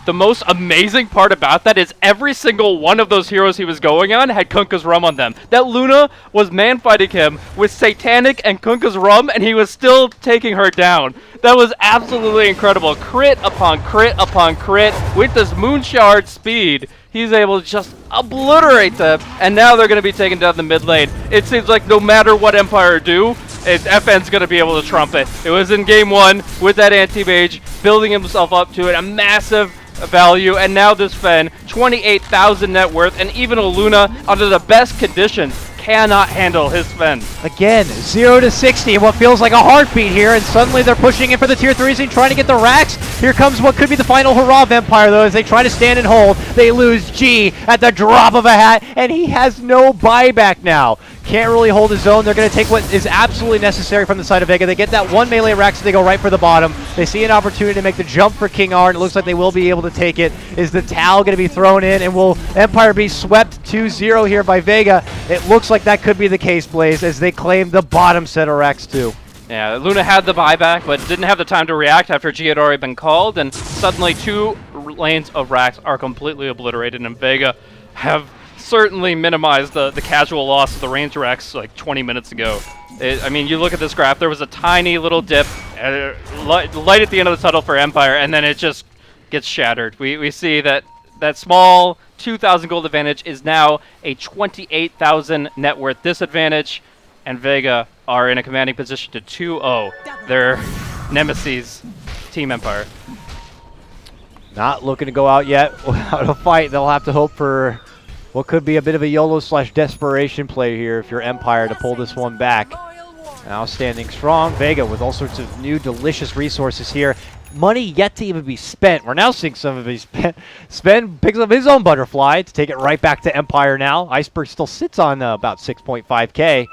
The most amazing part about that is every single one of those heroes he was going on had Kunkka's Rum on them. That Luna was man-fighting him with Satanic and Kunkka's Rum, and he was still taking her down. That was absolutely incredible. Crit upon crit upon crit with this Moonshard speed. He's able to just obliterate them, and now they're going to be taken down the mid lane. It seems like no matter what Empire do, FN's going to be able to trump it. It was in game one with that anti-mage, building himself up to it, a massive value, and now this Sven, 28,000 net worth, and even a Luna under the best conditions cannot handle his Sven. Again, 0 to 60 in what feels like a heartbeat here, and suddenly they're pushing in for the tier 3s and trying to get the racks. Here comes what could be the final hurrah of Empire, though, as they try to stand and hold. They lose G at the drop of a hat, and he has no buyback now. Can't really hold his own. They're going to take what is absolutely necessary from the side of Vega. They get that one melee rack, so they go right for the bottom. They see an opportunity to make the jump for King R, and it looks like they will be able to take it. Is the Tau going to be thrown in, and will Empire be swept 2-0 here by Vega? It looks like that could be the case, Blaze, as they claim the bottom set of racks too. Yeah, Luna had the buyback, but didn't have the time to react after G had already been called, and suddenly 2 lanes of racks are completely obliterated, and Vega have certainly minimized the casual loss of the range racks like 20 minutes ago. I mean, you look at this graph, there was a tiny little dip, light at the end of the tunnel for Empire, and then it just gets shattered. We see that small 2,000 gold advantage is now a 28,000 net worth disadvantage. and Vega are in a commanding position to 2-0 their nemesis, Team Empire. Not looking to go out yet without a fight. They'll have to hope for what could be a bit of a YOLO/desperation play here if you're Empire to pull this one back. Now standing strong, Vega with all sorts of new delicious resources here. Money yet to even be spent. We're now seeing some of these spent. Sven picks up his own butterfly to take it right back to Empire now. Iceberg still sits on about 6.5K.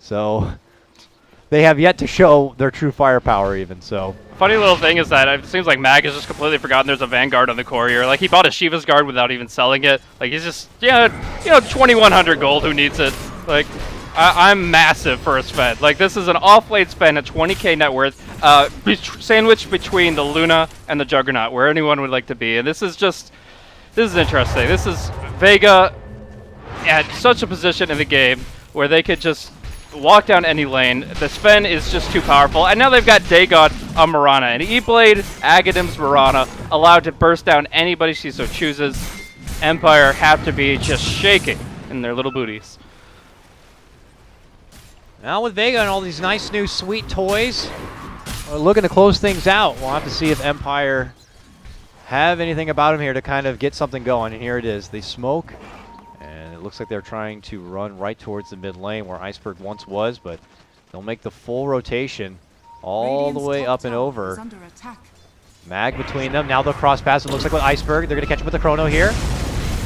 So they have yet to show their true firepower even, so. Funny little thing is that it seems like Mag has just completely forgotten there's a Vanguard on the core here. Like, he bought a Shiva's Guard without even selling it. Like, he's just, yeah, 2,100 gold, who needs it? Like, I'm massive for a Sven. Like, this is an off-late Sven at 20k net worth, sandwiched between the Luna and the Juggernaut, where anyone would like to be. And this is interesting. This is Vega at such a position in the game where they could just walk down any lane. The Sven is just too powerful. And now they've got Dagon on Mirana. And E-Blade, Agadim's Mirana, allowed to burst down anybody she so chooses. Empire have to be just shaking in their little booties. Now with Vega and all these nice new sweet toys, we're looking to close things out. We'll have to see if Empire have anything about them here to kind of get something going. And here it is. They smoke. And it looks like they're trying to run right towards the mid lane where Iceberg once was, but they'll make the full rotation all the way up and over. Mag between them. Now they'll cross pass. It looks like with Iceberg. They're going to catch him with the Chrono here.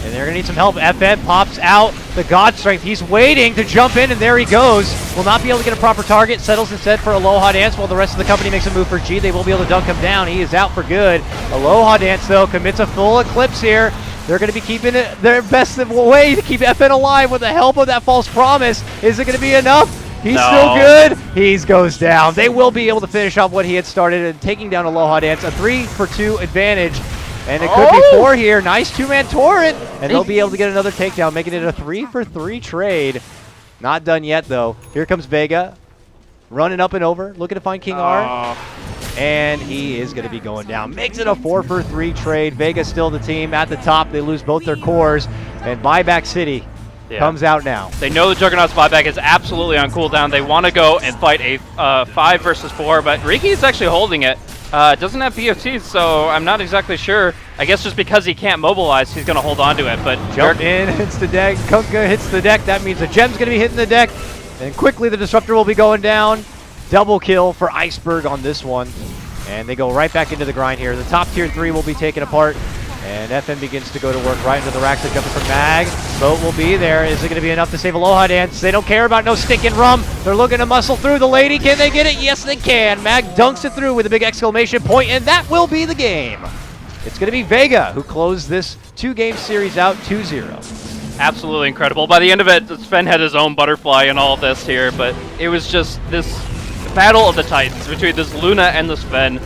And they're going to need some help. FN pops out the God Strength. He's waiting to jump in, and there he goes. Will not be able to get a proper target. Settles instead for Aloha Dance while the rest of the company makes a move for G. They will be able to dunk him down. He is out for good. Aloha Dance, though, commits a full Eclipse here. They're going to be keeping it their best way to keep FN alive with the help of that false promise. Is it going to be enough? He's still good. He goes down. They will be able to finish off what he had started and taking down Aloha Dance. A 3-for-2 advantage. And it could be 4 here. Nice two-man torrent. And they'll be able to get another takedown, making it a 3-for-3 trade. Not done yet, though. Here comes Vega. Running up and over. Looking to find King R. And he is going to be going down. Makes it a 4-for-3 trade. Vega still the team at the top. They lose both their cores. And Buyback City comes out now. They know the Juggernaut's buyback is absolutely on cooldown. They want to go and fight a 5 versus 4, but Riki is actually holding it. Doesn't have BOTs, so I'm not exactly sure. I guess just because he can't mobilize, he's going to hold on to it. But jump in, hits the deck. Kunkka hits the deck. That means the gem's going to be hitting the deck. And quickly the Disruptor will be going down. Double kill for Iceberg on this one. And they go right back into the grind here. The top tier 3 will be taken apart. And FN begins to go to work right into the racks. They're jumping from Mag. Boat will be there. Is it going to be enough to save Aloha Dance? They don't care about no stinking rum. They're looking to muscle through the lady. Can they get it? Yes, they can. Mag dunks it through with a big exclamation point, and that will be the game. It's going to be Vega who closed this 2-game series out 2-0. Absolutely incredible. By the end of it, Sven had his own butterfly and all of this here, but it was just this battle of the titans between this Luna and the Sven.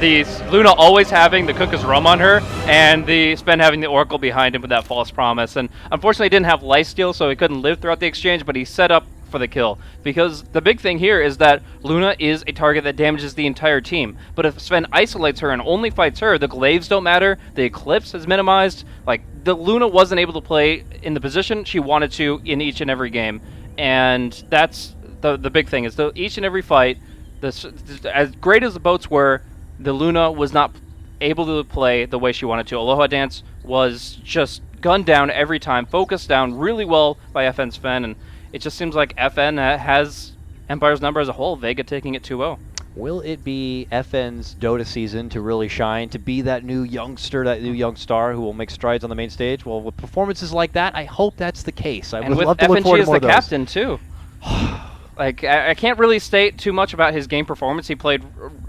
The Luna always having the Kunkka's rum on her, and the Sven having the Oracle behind him with that false promise. And unfortunately, he didn't have lifesteal, so he couldn't live throughout the exchange, but he set up for the kill. Because the big thing here is that Luna is a target that damages the entire team. But if Sven isolates her and only fights her, the glaives don't matter, the Eclipse is minimized. Like, the Luna wasn't able to play in the position she wanted to in each and every game. And that's the big thing, is each and every fight, as great as the boats were, the Luna was not able to play the way she wanted to. Aloha Dance was just gunned down every time, focused down really well by FN Sven, and it just seems like FN has Empire's number as a whole, Vega taking it 2-0. Will it be FN's Dota season to really shine, to be that new youngster, that new young star who will make strides on the main stage? Well, with performances like that, I hope that's the case. I would love to look forward to more of those. And with FNG as the captain, too. Like, I can't really state too much about his game performance. He played,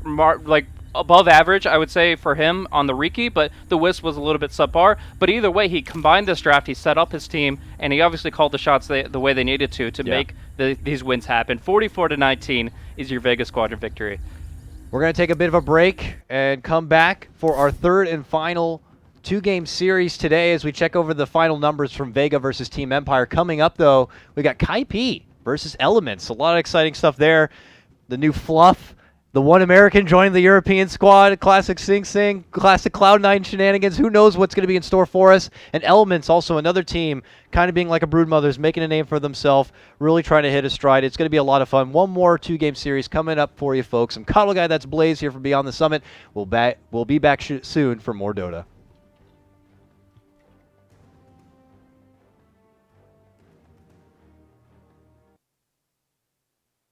like, above average, I would say, for him on the Riki, but the Wisp was a little bit subpar. But either way, he combined this draft, he set up his team, and he obviously called the shots the way they needed to make these wins happen. 44-19 is your Vega Squadron victory. We're going to take a bit of a break and come back for our third and final 2-game series today as we check over the final numbers from Vega versus Team Empire. Coming up, though, we got Kai P versus Elements. A lot of exciting stuff there. The new fluff The one American joining the European squad. Classic Sing Sing. Classic Cloud9 shenanigans. Who knows what's going to be in store for us? And Elements, also another team, kind of being like a Broodmothers, making a name for themselves, really trying to hit a stride. It's going to be a lot of fun. One more 2-game series coming up for you folks. I'm KotLGuy, that's Blaze here from Beyond the Summit. We'll be back soon for more Dota.